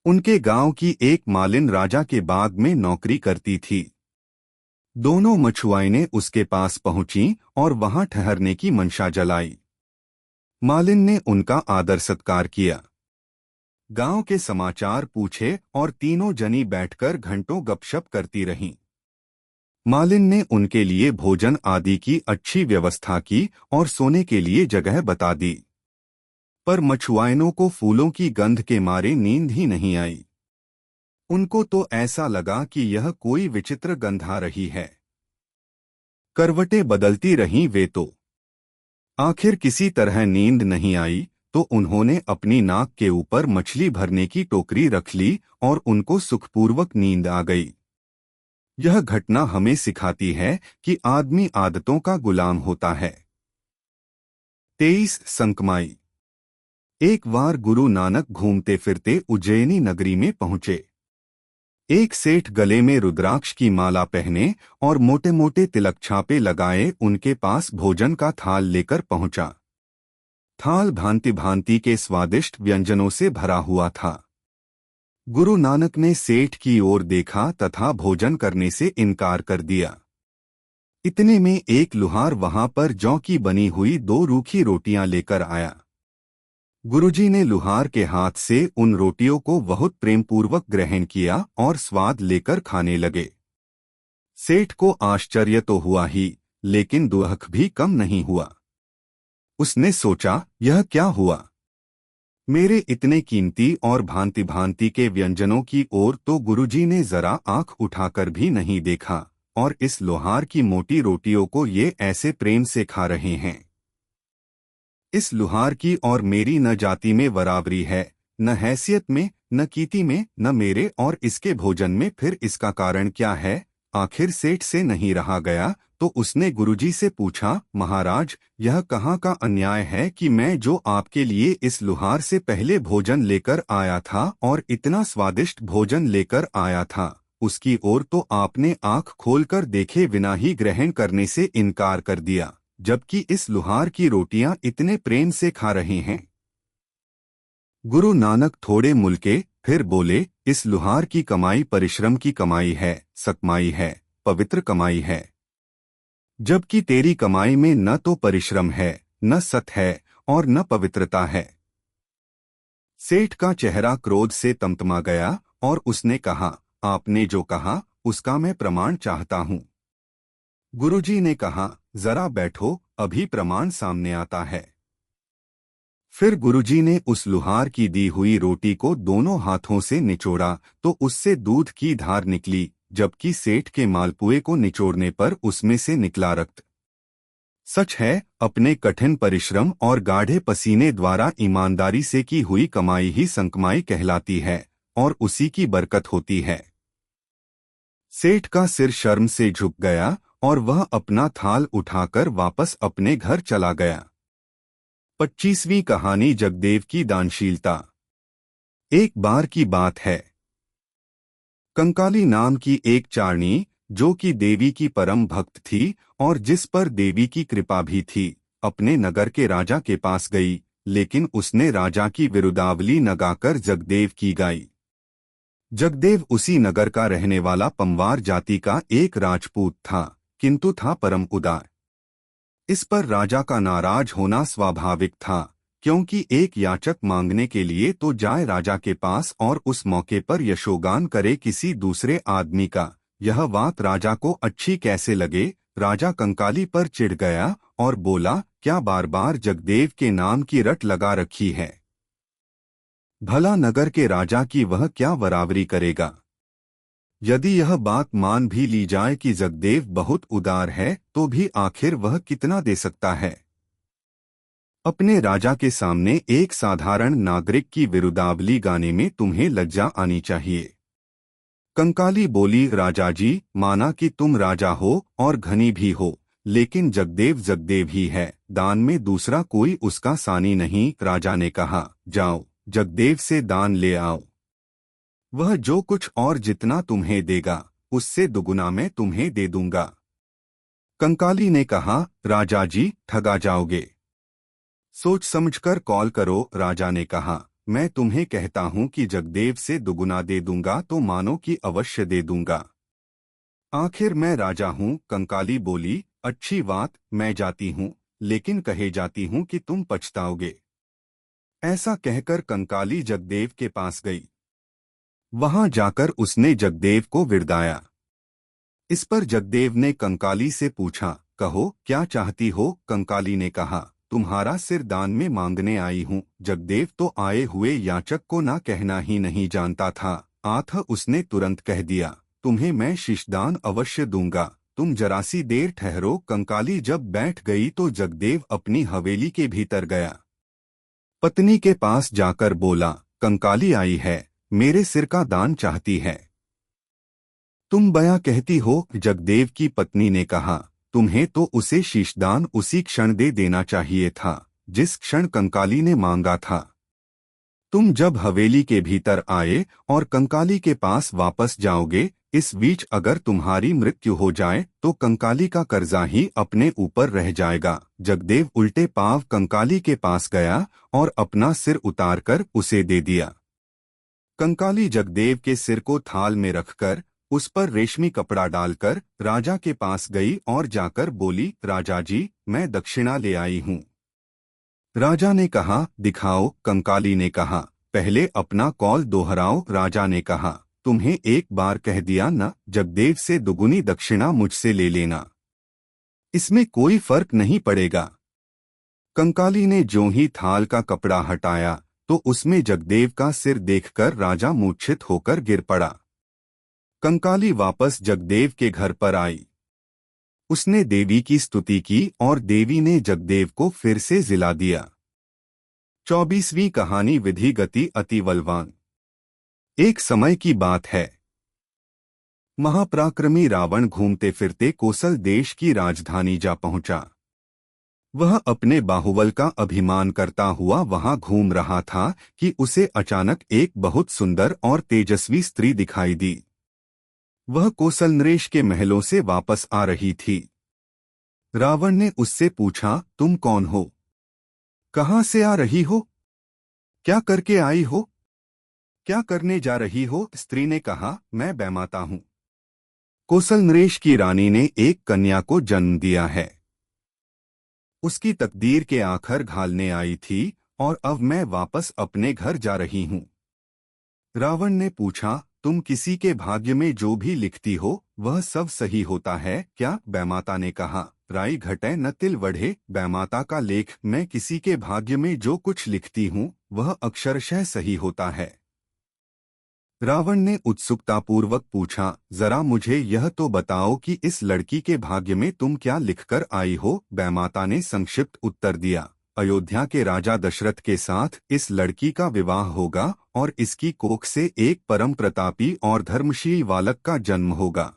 उनके गांव की एक मालिन राजा के बाग में नौकरी करती थी। दोनों मछुआएं उसके पास पहुंचीं और वहां ठहरने की मंशा जलाई। मालिन ने उनका आदर सत्कार किया, गांव के समाचार पूछे और तीनों जनी बैठकर घंटों गपशप करती रहीं। मालिन ने उनके लिए भोजन आदि की अच्छी व्यवस्था की और सोने के लिए जगह बता दी। पर मछुआइनों को फूलों की गंध के मारे नींद ही नहीं आई। उनको तो ऐसा लगा कि यह कोई विचित्र गंध आ रही है। करवटें बदलती रहीं वे तो। आखिर किसी तरह नींद नहीं आई तो उन्होंने अपनी नाक के ऊपर मछली भरने की टोकरी रख ली और उनको सुखपूर्वक नींद आ गई। यह घटना हमें सिखाती है कि आदमी आदतों का गुलाम होता है। 23 संकमाई। एक बार गुरु नानक घूमते फिरते उज्जैनी नगरी में पहुंचे। एक सेठ गले में रुद्राक्ष की माला पहने और मोटे मोटे तिलक छापे लगाए उनके पास भोजन का थाल लेकर पहुंचा। थाल भांति भांति के स्वादिष्ट व्यंजनों से भरा हुआ था। गुरु नानक ने सेठ की ओर देखा तथा भोजन करने से इनकार कर दिया। इतने में एक लुहार वहां पर जौ की बनी हुई 2 रूखी रोटियां लेकर आया। गुरुजी ने लुहार के हाथ से उन रोटियों को बहुत प्रेमपूर्वक ग्रहण किया और स्वाद लेकर खाने लगे। सेठ को आश्चर्य तो हुआ ही, लेकिन दुख भी कम नहीं हुआ। उसने सोचा, यह क्या हुआ? मेरे इतने कीमती और भांति भांति के व्यंजनों की ओर तो गुरुजी ने जरा आंख उठाकर भी नहीं देखा, और इस लोहार की मोटी रोटियों को ये ऐसे प्रेम से खा रहे हैं। इस लुहार की और मेरी न जाति में बराबरी है, न हैसियत में, न कीर्ति में, न मेरे और इसके भोजन में, फिर इसका कारण क्या है? आखिर सेठ से नहीं रहा गया तो उसने गुरुजी से पूछा, महाराज, यह कहाँ का अन्याय है कि मैं जो आपके लिए इस लुहार से पहले भोजन लेकर आया था और इतना स्वादिष्ट भोजन लेकर आया था, उसकी ओर तो आपने आंख खोलकर देखे बिना ही ग्रहण करने से इनकार कर दिया, जबकि इस लुहार की रोटियां इतने प्रेम से खा रहे हैं। गुरु नानक थोड़े मुल्के, फिर बोले, इस लुहार की कमाई परिश्रम की कमाई है, सकमाई है, पवित्र कमाई है, जबकि तेरी कमाई में न तो परिश्रम है, न सत है और न पवित्रता है। सेठ का चेहरा क्रोध से तमतमा गया और उसने कहा, आपने जो कहा उसका मैं प्रमाण चाहता हूं। गुरुजी ने कहा, जरा बैठो, अभी प्रमाण सामने आता है। फिर गुरुजी ने उस लुहार की दी हुई रोटी को दोनों हाथों से निचोड़ा तो उससे दूध की धार निकली, जबकि सेठ के मालपुए को निचोड़ने पर उसमें से निकला रक्त। सच है, अपने कठिन परिश्रम और गाढ़े पसीने द्वारा ईमानदारी से की हुई कमाई ही संकमाई कहलाती है और उसी की बरकत होती है। सेठ का सिर शर्म से झुक गया और वह अपना थाल उठाकर वापस अपने घर चला गया। 25वीं कहानी जगदेव की दानशीलता। एक बार की बात है, कंकाली नाम की एक चारणी, जो कि देवी की परम भक्त थी और जिस पर देवी की कृपा भी थी, अपने नगर के राजा के पास गई, लेकिन उसने राजा की विरुदावली न गाकर जगदेव की गाई। जगदेव उसी नगर का रहने वाला पंवार जाति का एक राजपूत था, किंतु था परम उदार। इस पर राजा का नाराज होना स्वाभाविक था, क्योंकि एक याचक मांगने के लिए तो जाए राजा के पास और उस मौके पर यशोगान करे किसी दूसरे आदमी का। यह बात राजा को अच्छी कैसे लगे। राजा कंकाली पर चिढ़ गया और बोला, क्या बार बार जगदेव के नाम की रट लगा रखी है। भला नगर के राजा की वह क्या बराबरी करेगा। यदि यह बात मान भी ली जाए कि जगदेव बहुत उदार है, तो भी आखिर वह कितना दे सकता है। अपने राजा के सामने एक साधारण नागरिक की विरुदावली गाने में तुम्हें लज्जा आनी चाहिए। कंकाली बोली, राजा जी, माना कि तुम राजा हो और घनी भी हो, लेकिन जगदेव जगदेव ही है, दान में दूसरा कोई उसका सानी नहीं। राजा ने कहा, जाओ जगदेव से दान ले आओ। वह जो कुछ और जितना तुम्हें देगा, उससे दुगुना मैं तुम्हें दे दूंगा। कंकाली ने कहा, राजा जी, ठगा जाओगे। सोच समझकर कॉल करो। राजा ने कहा, मैं तुम्हें कहता हूं कि जगदेव से दुगुना दे दूंगा तो मानो कि अवश्य दे दूंगा। आखिर मैं राजा हूं। कंकाली बोली, अच्छी बात, मैं जाती हूं, लेकिन कहे जाती हूं कि तुम पछताओगे। ऐसा कहकर कंकाली जगदेव के पास गई। वहां जाकर उसने जगदेव को विरदाया। इस पर जगदेव ने कंकाली से पूछा, कहो क्या चाहती हो। कंकाली ने कहा, तुम्हारा सिर दान में मांगने आई हूँ। जगदेव तो आए हुए याचक को ना कहना ही नहीं जानता था। आठ उसने तुरंत कह दिया, तुम्हें मैं शिशदान अवश्य दूंगा, तुम जरा सी देर ठहरो। कंकाली जब बैठ गई तो जगदेव अपनी हवेली के भीतर गया। पत्नी के पास जाकर बोला, कंकाली आई है, मेरे सिर का दान चाहती है। तुम बया कहती हो। जगदेव की पत्नी ने कहा, तुम्हें तो उसे शीशदान उसी क्षण दे देना चाहिए था, जिस क्षण कंकाली ने मांगा था। तुम जब हवेली के भीतर आए और कंकाली के पास वापस जाओगे, इस बीच अगर तुम्हारी मृत्यु हो जाए तो कंकाली का कर्जा ही अपने ऊपर रह जाएगा। जगदेव उल्टे पांव कंकाली के पास गया और अपना सिर उतारकर उसे दे दिया। कंकाली जगदेव के सिर को थाल में रखकर उस पर रेशमी कपड़ा डालकर राजा के पास गई और जाकर बोली, राजा जी, मैं दक्षिणा ले आई हूँ। राजा ने कहा, दिखाओ। कंकाली ने कहा, पहले अपना कौल दोहराओ। राजा ने कहा, तुम्हें एक बार कह दिया न, जगदेव से दुगुनी दक्षिणा मुझसे ले लेना, इसमें कोई फर्क नहीं पड़ेगा। कंकाली ने ज्यों ही थाल का कपड़ा हटाया तो उसमें जगदेव का सिर देखकर राजा मूर्छित होकर गिर पड़ा। कंकाली वापस जगदेव के घर पर आई। उसने देवी की स्तुति की और देवी ने जगदेव को फिर से जिला दिया। 24वीं कहानी, विधि गति अति बलवान। एक समय की बात है। महापराक्रमी रावण घूमते फिरते कोसल देश की राजधानी जा पहुंचा। वह अपने बाहुबल का अभिमान करता हुआ वहां घूम रहा था कि उसे अचानक एक बहुत सुंदर और तेजस्वी स्त्री दिखाई दी। वह कोसल नरेश के महलों से वापस आ रही थी। रावण ने उससे पूछा, तुम कौन हो, कहां से आ रही हो, क्या करके आई हो, क्या करने जा रही हो। स्त्री ने कहा, मैं बैमाता हूं। कोसल नरेश की रानी ने एक कन्या को जन्म दिया है। उसकी तकदीर के आखिर घालने आई थी और अब मैं वापस अपने घर जा रही हूं। रावण ने पूछा, तुम किसी के भाग्य में जो भी लिखती हो वह सब सही होता है क्या। बैमाता ने कहा, राई घटे न तिल बढ़े। बैमाता का लेख, मैं किसी के भाग्य में जो कुछ लिखती हूँ वह अक्षरशः सही होता है। रावण ने उत्सुकतापूर्वक पूछा, जरा मुझे यह तो बताओ कि इस लड़की के भाग्य में तुम क्या लिखकर आई हो। बैमाता ने संक्षिप्त उत्तर दिया, अयोध्या के राजा दशरथ के साथ इस लड़की का विवाह होगा और इसकी कोख से एक परम प्रतापी और धर्मशील बालक का जन्म होगा।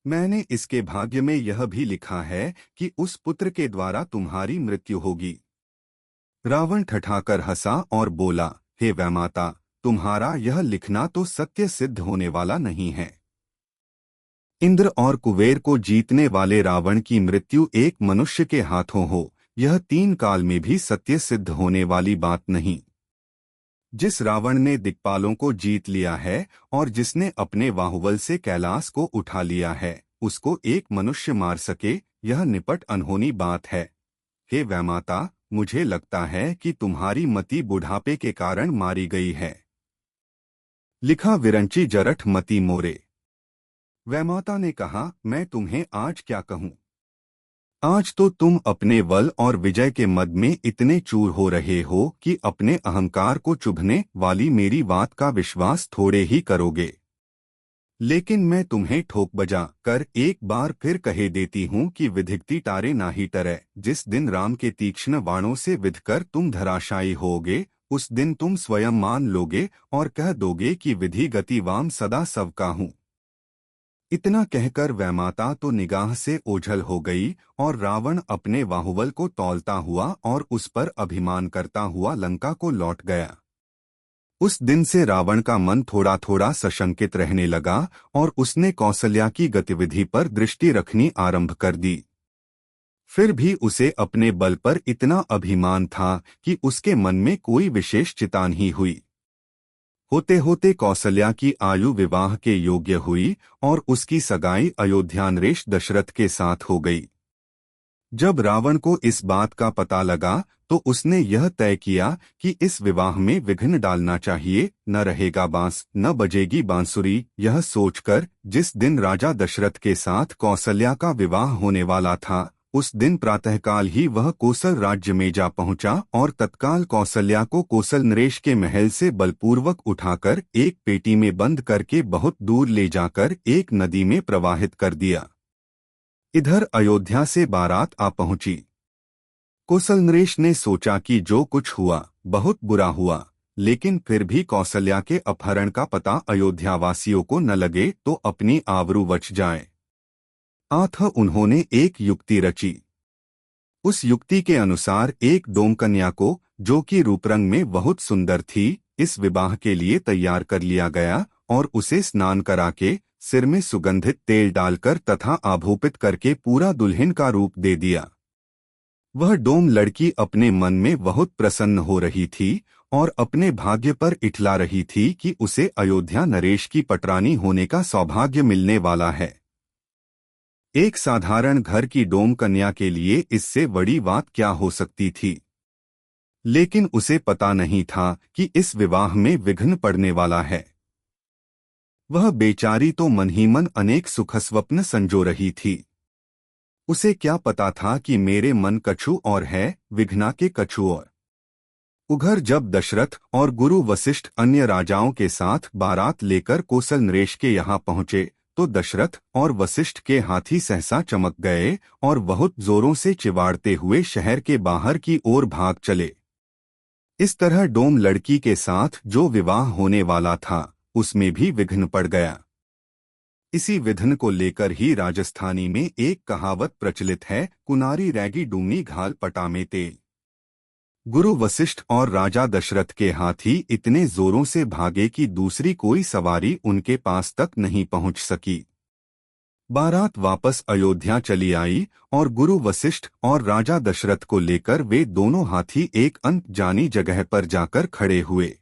मैंने इसके भाग्य में यह भी लिखा है कि उस पुत्र के द्वारा तुम्हारी मृत्यु होगी। रावण ठठाकर हंसा और बोला, हे बैमाता, तुम्हारा यह लिखना तो सत्य सिद्ध होने वाला नहीं है। इंद्र और कुबेर को जीतने वाले रावण की मृत्यु एक मनुष्य के हाथों हो, यह 3 काल में भी सत्य सिद्ध होने वाली बात नहीं। जिस रावण ने दिक्पालों को जीत लिया है और जिसने अपने बाहुबल से कैलाश को उठा लिया है, उसको एक मनुष्य मार सके, यह निपट अनहोनी बात है। हे वैमाता, मुझे लगता है कि तुम्हारी मति बुढ़ापे के कारण मारी गई है। लिखा विरंची जरठ मति मोरे। वैमाता ने कहा, मैं तुम्हें आज क्या कहूँ। आज तो तुम अपने बल और विजय के मद में इतने चूर हो रहे हो कि अपने अहंकार को चुभने वाली मेरी बात का विश्वास थोड़े ही करोगे। लेकिन मैं तुम्हें ठोक बजा कर एक बार फिर कहे देती हूँ कि विधिकती टारे ना ही टरे। जिस दिन राम के तीक्ष्ण बाणों से विधकर तुम धराशायी होगे, उस दिन तुम स्वयं मान लोगे और कह दोगे कि विधि गति वाम सदा सबका हूँ। इतना कहकर वैमाता तो निगाह से ओझल हो गई और रावण अपने बाहुबल को तौलता हुआ और उस पर अभिमान करता हुआ लंका को लौट गया। उस दिन से रावण का मन थोड़ा थोड़ा सशंकित रहने लगा और उसने कौसल्या की गतिविधि पर दृष्टि रखनी आरंभ कर दी। फिर भी उसे अपने बल पर इतना अभिमान था कि उसके मन में कोई विशेष चिंता नहीं हुई। होते होते कौसल्या की आयु विवाह के योग्य हुई और उसकी सगाई अयोध्या नरेश दशरथ के साथ हो गई। जब रावण को इस बात का पता लगा तो उसने यह तय किया कि इस विवाह में विघ्न डालना चाहिए। न रहेगा बांस, न बजेगी बांसुरी। यह सोचकर जिस दिन राजा दशरथ के साथ कौसल्या का विवाह होने वाला था, उस दिन प्रातःकाल ही वह कोसल राज्य में जा पहुंचा और तत्काल कौसल्या को कोसल नरेश के महल से बलपूर्वक उठाकर एक पेटी में बंद करके बहुत दूर ले जाकर एक नदी में प्रवाहित कर दिया। इधर अयोध्या से बारात आ पहुंची। कोसल नरेश ने सोचा कि जो कुछ हुआ बहुत बुरा हुआ, लेकिन फिर भी कौसल्या के अपहरण का पता अयोध्यावासियों को न लगे तो अपनी आबरू बच जाए। अतः उन्होंने एक युक्ति रची। उस युक्ति के अनुसार एक डोमकन्या को, जो कि रूपरंग में बहुत सुंदर थी, इस विवाह के लिए तैयार कर लिया गया और उसे स्नान करा के सिर में सुगंधित तेल डालकर तथा आभूषित करके पूरा दुल्हन का रूप दे दिया। वह डोम लड़की अपने मन में बहुत प्रसन्न हो रही थी और अपने भाग्य पर इठला रही थी कि उसे अयोध्या नरेश की पटरानी होने का सौभाग्य मिलने वाला है। एक साधारण घर की डोम कन्या के लिए इससे बड़ी बात क्या हो सकती थी, लेकिन उसे पता नहीं था कि इस विवाह में विघ्न पड़ने वाला है। वह बेचारी तो मन ही मन अनेक सुख स्वप्न संजो रही थी। उसे क्या पता था कि मेरे मन कछु और है, विघ्ना के कछु और। उधर जब दशरथ और गुरु वशिष्ठ अन्य राजाओं के साथ बारात लेकर कोसल नरेश के यहाँ पहुंचे तो दशरथ और वशिष्ठ के हाथी सहसा चमक गए और बहुत जोरों से चिवाड़ते हुए शहर के बाहर की ओर भाग चले। इस तरह डोम लड़की के साथ जो विवाह होने वाला था उसमें भी विघ्न पड़ गया। इसी विघ्न को लेकर ही राजस्थानी में एक कहावत प्रचलित है, कुनारी रैगी डूंगी घाल पटामे तेल। गुरु वशिष्ठ और राजा दशरथ के हाथी इतने जोरों से भागे कि दूसरी कोई सवारी उनके पास तक नहीं पहुंच सकी। बारात वापस अयोध्या चली आई और गुरु वशिष्ठ और राजा दशरथ को लेकर वे दोनों हाथी एक अनजानी जगह पर जाकर खड़े हुए।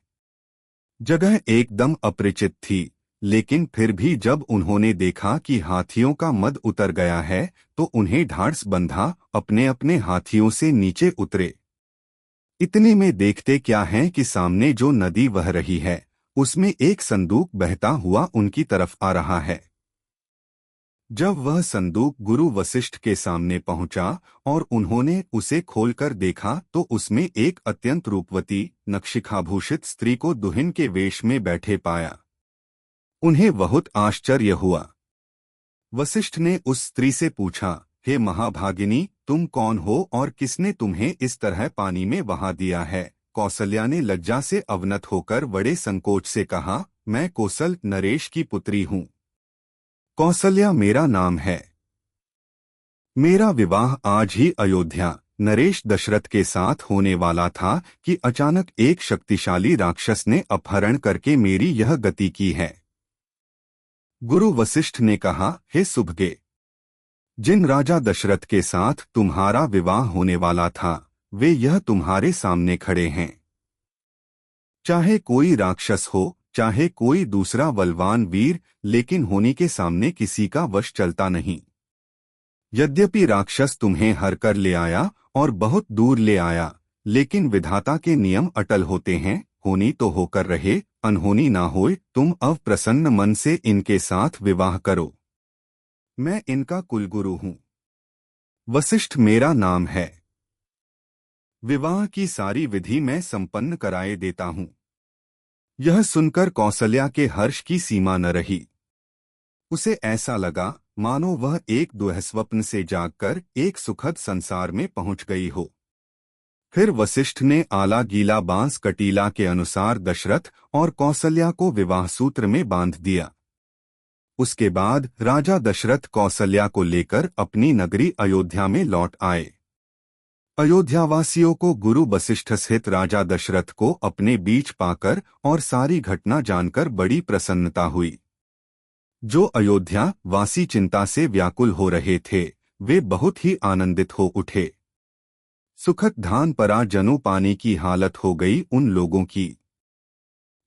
जगह एकदम अपरिचित थी, लेकिन फिर भी जब उन्होंने देखा कि हाथियों का मद उतर गया है तो उन्हें ढाढ़स बंधा अपने अपने हाथियों से नीचे उतरे। इतने में देखते क्या है कि सामने जो नदी बह रही है उसमें एक संदूक बहता हुआ उनकी तरफ आ रहा है। जब वह संदूक गुरु वशिष्ठ के सामने पहुंचा और उन्होंने उसे खोलकर देखा तो उसमें एक अत्यंत रूपवती नक्षिकाभूषित स्त्री को दुल्हन के वेश में बैठे पाया। उन्हें बहुत आश्चर्य हुआ। वशिष्ठ ने उस स्त्री से पूछा, हे महाभागिनी, तुम कौन हो और किसने तुम्हें इस तरह पानी में बहा दिया है? कौसल्या ने लज्जा से अवनत होकर बड़े संकोच से कहा, मैं कोसल नरेश की पुत्री हूँ। कौसल्या मेरा नाम है। मेरा विवाह आज ही अयोध्या नरेश दशरथ के साथ होने वाला था कि अचानक एक शक्तिशाली राक्षस ने अपहरण करके मेरी यह गति की है। गुरु वशिष्ठ ने कहा, हे सुभगे, जिन राजा दशरथ के साथ तुम्हारा विवाह होने वाला था वे यह तुम्हारे सामने खड़े हैं। चाहे कोई राक्षस हो चाहे कोई दूसरा बलवान वीर, लेकिन होनी के सामने किसी का वश चलता नहीं। यद्यपि राक्षस तुम्हें हर कर ले आया और बहुत दूर ले आया, लेकिन विधाता के नियम अटल होते हैं। होनी तो होकर रहे, अनहोनी ना होए। तुम अप्रसन्न मन से इनके साथ विवाह करो। मैं इनका कुलगुरु हूँ। वशिष्ठ मेरा नाम है। विवाह की सारी विधि मैं संपन्न कराए देता हूँ। यह सुनकर कौसल्या के हर्ष की सीमा न रही। उसे ऐसा लगा मानो वह एक दुःस्वप्न से जागकर एक सुखद संसार में पहुंच गई हो। फिर वशिष्ठ ने आला गीला बांस कटीला के अनुसार दशरथ और कौसल्या को विवाह सूत्र में बांध दिया। उसके बाद राजा दशरथ कौसल्या को लेकर अपनी नगरी अयोध्या में लौट आए। अयोध्यावासियों को गुरु वशिष्ठ सहित राजा दशरथ को अपने बीच पाकर और सारी घटना जानकर बड़ी प्रसन्नता हुई। जो अयोध्या वासी चिंता से व्याकुल हो रहे थे, वे बहुत ही आनंदित हो उठे। सुखद धान परा जनु पानी की हालत हो गई उन लोगों की।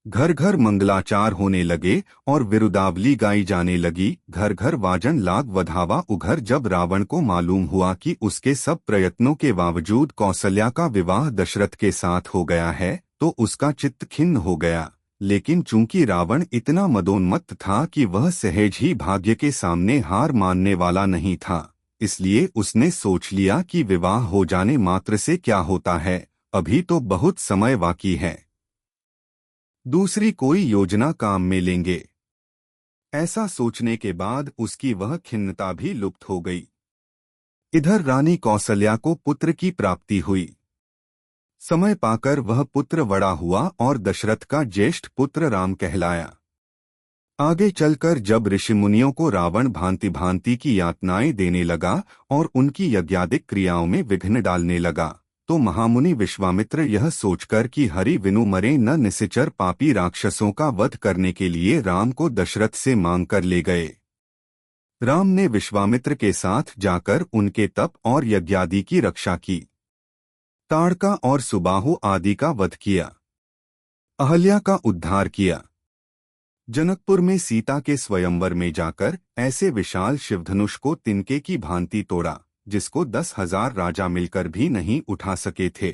घर घर मंगलाचार होने लगे और विरुदावली गाई जाने लगी। घर घर वाजन लाग वधावा उघर। जब रावण को मालूम हुआ कि उसके सब प्रयत्नों के बावजूद कौसल्या का विवाह दशरथ के साथ हो गया है, तो उसका चित्त खिन्न हो गया। लेकिन चूंकि रावण इतना मदोन्मत्त था कि वह सहज ही भाग्य के सामने हार मानने वाला नहीं था, इसलिए उसने सोच लिया कि विवाह हो जाने मात्र से क्या होता है, अभी तो बहुत समय बाकी है, दूसरी कोई योजना काम में लेंगे। ऐसा सोचने के बाद उसकी वह खिन्नता भी लुप्त हो गई। इधर रानी कौसल्या को पुत्र की प्राप्ति हुई। समय पाकर वह पुत्र बड़ा हुआ और दशरथ का ज्येष्ठ पुत्र राम कहलाया। आगे चलकर जब ऋषिमुनियों को रावण भांति भांति की यातनाएं देने लगा और उनकी यज्ञादिक क्रियाओं में विघ्न डालने लगा, तो महामुनि विश्वामित्र यह सोचकर कि हरि विनु मरे न निश्चर पापी राक्षसों का वध करने के लिए राम को दशरथ से मांग कर ले गए। राम ने विश्वामित्र के साथ जाकर उनके तप और यज्ञादि की रक्षा की। ताड़का और सुबाहु आदि का वध किया। अहल्या का उद्धार किया। जनकपुर में सीता के स्वयंवर में जाकर ऐसे विशाल शिवधनुष को तिनके की भांति तोड़ा, जिसको 10,000 राजा मिलकर भी नहीं उठा सके थे।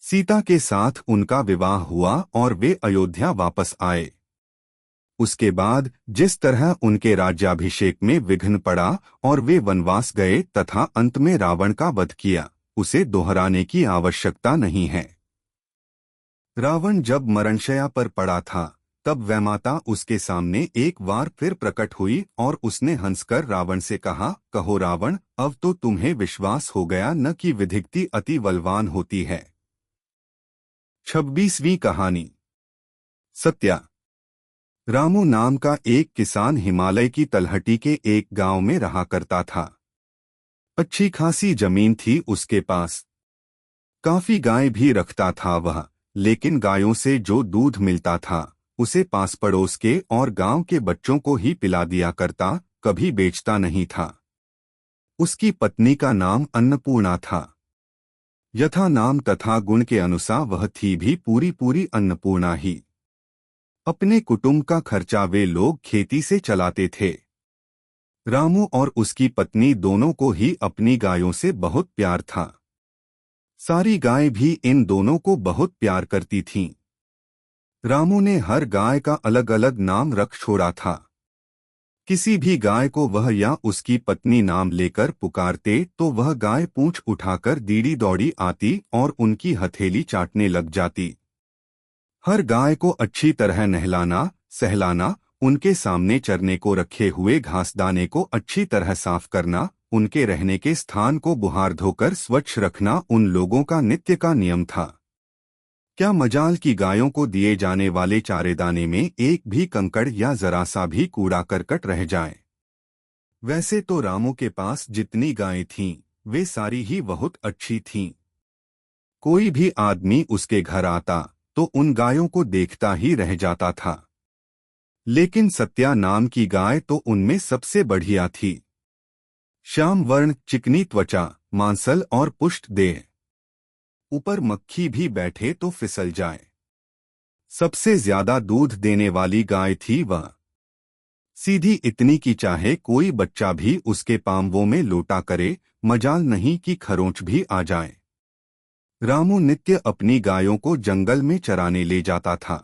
सीता के साथ उनका विवाह हुआ और वे अयोध्या वापस आए। उसके बाद जिस तरह उनके राज्याभिषेक में विघ्न पड़ा और वे वनवास गए तथा अंत में रावण का वध किया, उसे दोहराने की आवश्यकता नहीं है। रावण जब मरणशैया पर पड़ा था, तब वैमाता उसके सामने एक बार फिर प्रकट हुई और उसने हंसकर रावण से कहा, कहो रावण, अब तो तुम्हें विश्वास हो गया न कि विधिक्ति अति बलवान होती है। 26वीं कहानी। सत्या। रामू नाम का एक किसान हिमालय की तलहटी के एक गांव में रहा करता था। अच्छी खासी जमीन थी उसके पास। काफी गाय भी रखता था वह, लेकिन गायों से जो दूध मिलता था उसे पास पड़ोस के और गांव के बच्चों को ही पिला दिया करता, कभी बेचता नहीं था। उसकी पत्नी का नाम अन्नपूर्णा था। यथा नाम तथा गुण के अनुसार वह थी भी पूरी पूरी अन्नपूर्णा ही। अपने कुटुंब का खर्चा वे लोग खेती से चलाते थे। रामू और उसकी पत्नी दोनों को ही अपनी गायों से बहुत प्यार था। सारी गाय भी इन दोनों को बहुत प्यार करती थीं। रामू ने हर गाय का अलग अलग नाम रख छोड़ा था। किसी भी गाय को वह या उसकी पत्नी नाम लेकर पुकारते तो वह गाय पूंछ उठाकर दीड़ी दौड़ी आती और उनकी हथेली चाटने लग जाती। हर गाय को अच्छी तरह नहलाना, सहलाना, उनके सामने चरने को रखे हुए घासदाने को अच्छी तरह साफ करना, उनके रहने के स्थान को बुहार धोकर स्वच्छ रखना उन लोगों का नित्य का नियम था। क्या मजाल की गायों को दिए जाने वाले चारेदाने में एक भी कंकड़ या जरा सा भी कूड़ा करकट रह जाए। वैसे तो रामू के पास जितनी गायें थीं, वे सारी ही बहुत अच्छी थीं। कोई भी आदमी उसके घर आता तो उन गायों को देखता ही रह जाता था। लेकिन सत्या नाम की गाय तो उनमें सबसे बढ़िया थी। श्याम वर्ण, चिकनी त्वचा, मांसल और पुष्ट देह। ऊपर मक्खी भी बैठे तो फिसल जाए। सबसे ज्यादा दूध देने वाली गाय थी वह। सीधी इतनी कि चाहे कोई बच्चा भी उसके पांवों में लोटा करे, मजाल नहीं कि खरोंच भी आ जाए। रामू नित्य अपनी गायों को जंगल में चराने ले जाता था।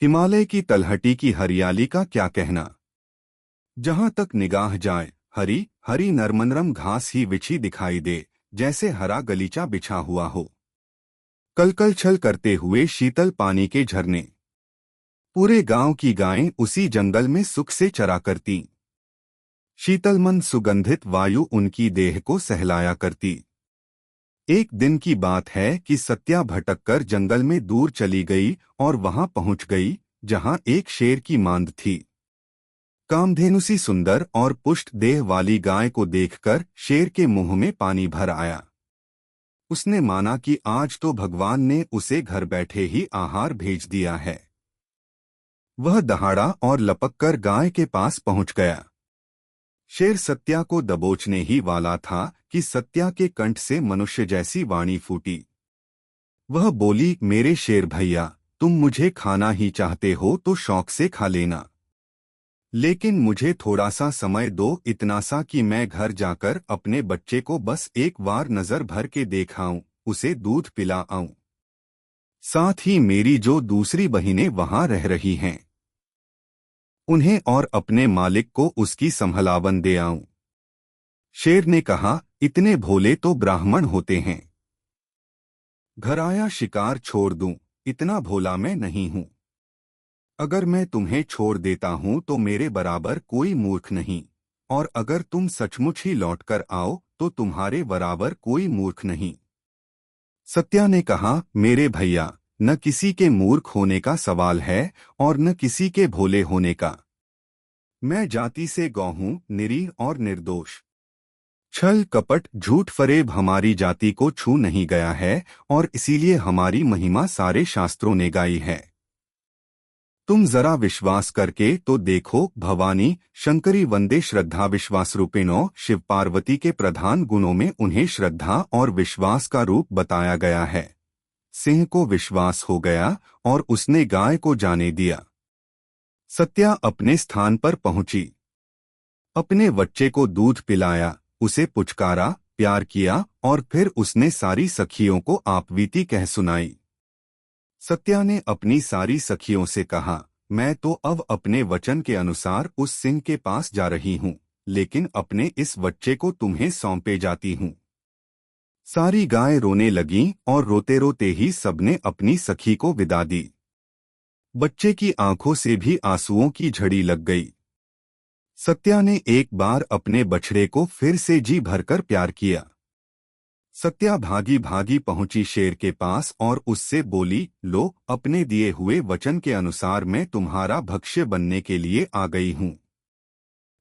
हिमालय की तलहटी की हरियाली का क्या कहना। जहां तक निगाह जाए हरी हरी नरमनरम घास ही बिछी दिखाई दे, जैसे हरा गलीचा बिछा हुआ हो। कलकल छल करते हुए शीतल पानी के झरने। पूरे गांव की गायें उसी जंगल में सुख से चरा करती। शीतल मन सुगंधित वायु उनकी देह को सहलाया करती। एक दिन की बात है कि सत्या भटककर जंगल में दूर चली गई और वहां पहुंच गई जहां एक शेर की मांद थी। कामधेनु सी सुंदर और पुष्ट देह वाली गाय को देखकर शेर के मुंह में पानी भर आया। उसने माना कि आज तो भगवान ने उसे घर बैठे ही आहार भेज दिया है। वह दहाड़ा और लपककर गाय के पास पहुंच गया। शेर सत्या को दबोचने ही वाला था कि सत्या के कंठ से मनुष्य जैसी वाणी फूटी। वह बोली, मेरे शेर भैया, तुम मुझे खाना ही चाहते हो तो शौक से खा लेना, लेकिन मुझे थोड़ा सा समय दो, इतना सा कि मैं घर जाकर अपने बच्चे को बस एक बार नजर भर के देखाऊं, उसे दूध पिला आऊं। साथ ही मेरी जो दूसरी बहिनें वहां रह रही हैं उन्हें और अपने मालिक को उसकी संभलावन दे आऊं। शेर ने कहा, इतने भोले तो ब्राह्मण होते हैं। घर आया शिकार छोड़ दूं, इतना भोला मैं नहीं हूं। अगर मैं तुम्हें छोड़ देता हूं तो मेरे बराबर कोई मूर्ख नहीं, और अगर तुम सचमुच ही लौटकर आओ तो तुम्हारे बराबर कोई मूर्ख नहीं। सत्या ने कहा, मेरे भैया, न किसी के मूर्ख होने का सवाल है और न किसी के भोले होने का। मैं जाति से गौ हूं, निरीह और निर्दोष। छल कपट झूठ फरेब हमारी जाति को छू नहीं गया है और इसीलिए हमारी महिमा सारे शास्त्रों ने गाई है। तुम जरा विश्वास करके तो देखो, भवानी शंकरी वंदे श्रद्धा विश्वास रूपिणो। शिव पार्वती के प्रधान गुणों में उन्हें श्रद्धा और विश्वास का रूप बताया गया है। सिंह को विश्वास हो गया और उसने गाय को जाने दिया। सत्या अपने स्थान पर पहुंची। अपने बच्चे को दूध पिलाया, उसे पुचकारा, प्यार किया और फिर उसने सारी सखियों को आपबीती कह सुनाई। सत्या ने अपनी सारी सखियों से कहा, मैं तो अब अपने वचन के अनुसार उस सिंह के पास जा रही हूँ, लेकिन अपने इस बच्चे को तुम्हें सौंपे जाती हूँ। सारी गायें रोने लगीं और रोते रोते ही सबने अपनी सखी को विदा दी। बच्चे की आंखों से भी आंसुओं की झड़ी लग गई। सत्या ने एक बार अपने बछड़े को फिर से जी भरकर प्यार किया। सत्या भागी भागी पहुंची शेर के पास और उससे बोली, लो, अपने दिए हुए वचन के अनुसार मैं तुम्हारा भक्ष्य बनने के लिए आ गई हूं।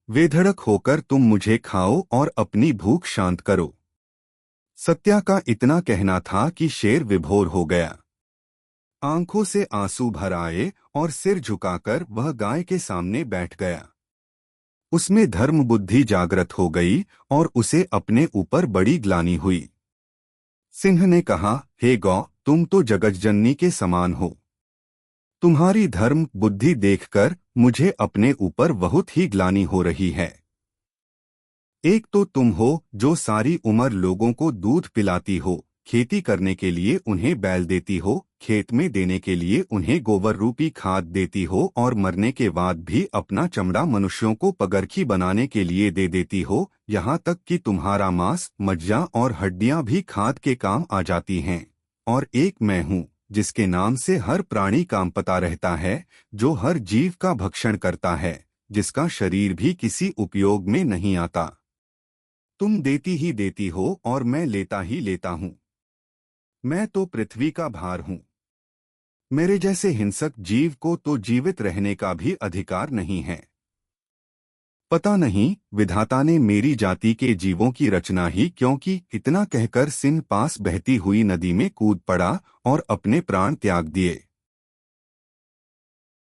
बेधड़क होकर तुम मुझे खाओ और अपनी भूख शांत करो। सत्या का इतना कहना था कि शेर विभोर हो गया। आंखों से आंसू भर आए और सिर झुकाकर वह गाय के सामने बैठ गया। उसमें धर्म बुद्धि जागृत हो गई और उसे अपने ऊपर बड़ी ग्लानि हुई। सिंह ने कहा, हे गौ, तुम तो जगज्जननी के समान हो। तुम्हारी धर्म बुद्धि देखकर मुझे अपने ऊपर बहुत ही ग्लानि हो रही है। एक तो तुम हो जो सारी उम्र लोगों को दूध पिलाती हो, खेती करने के लिए उन्हें बैल देती हो, खेत में देने के लिए उन्हें गोबर रूपी खाद देती हो और मरने के बाद भी अपना चमड़ा मनुष्यों को पगरखी बनाने के लिए दे देती हो, यहाँ तक कि तुम्हारा मांस, मज्जा और हड्डियां भी खाद के काम आ जाती हैं। और एक मैं हूँ जिसके नाम से हर प्राणी कांपता रहता है, जो हर जीव का भक्षण करता है, जिसका शरीर भी किसी उपयोग में नहीं आता। तुम देती ही देती हो और मैं लेता ही लेता हूँ। मैं तो पृथ्वी का भार हूँ। मेरे जैसे हिंसक जीव को तो जीवित रहने का भी अधिकार नहीं है। पता नहीं विधाता ने मेरी जाति के जीवों की रचना ही क्यों की। इतना कहकर सिंह पास बहती हुई नदी में कूद पड़ा और अपने प्राण त्याग दिए।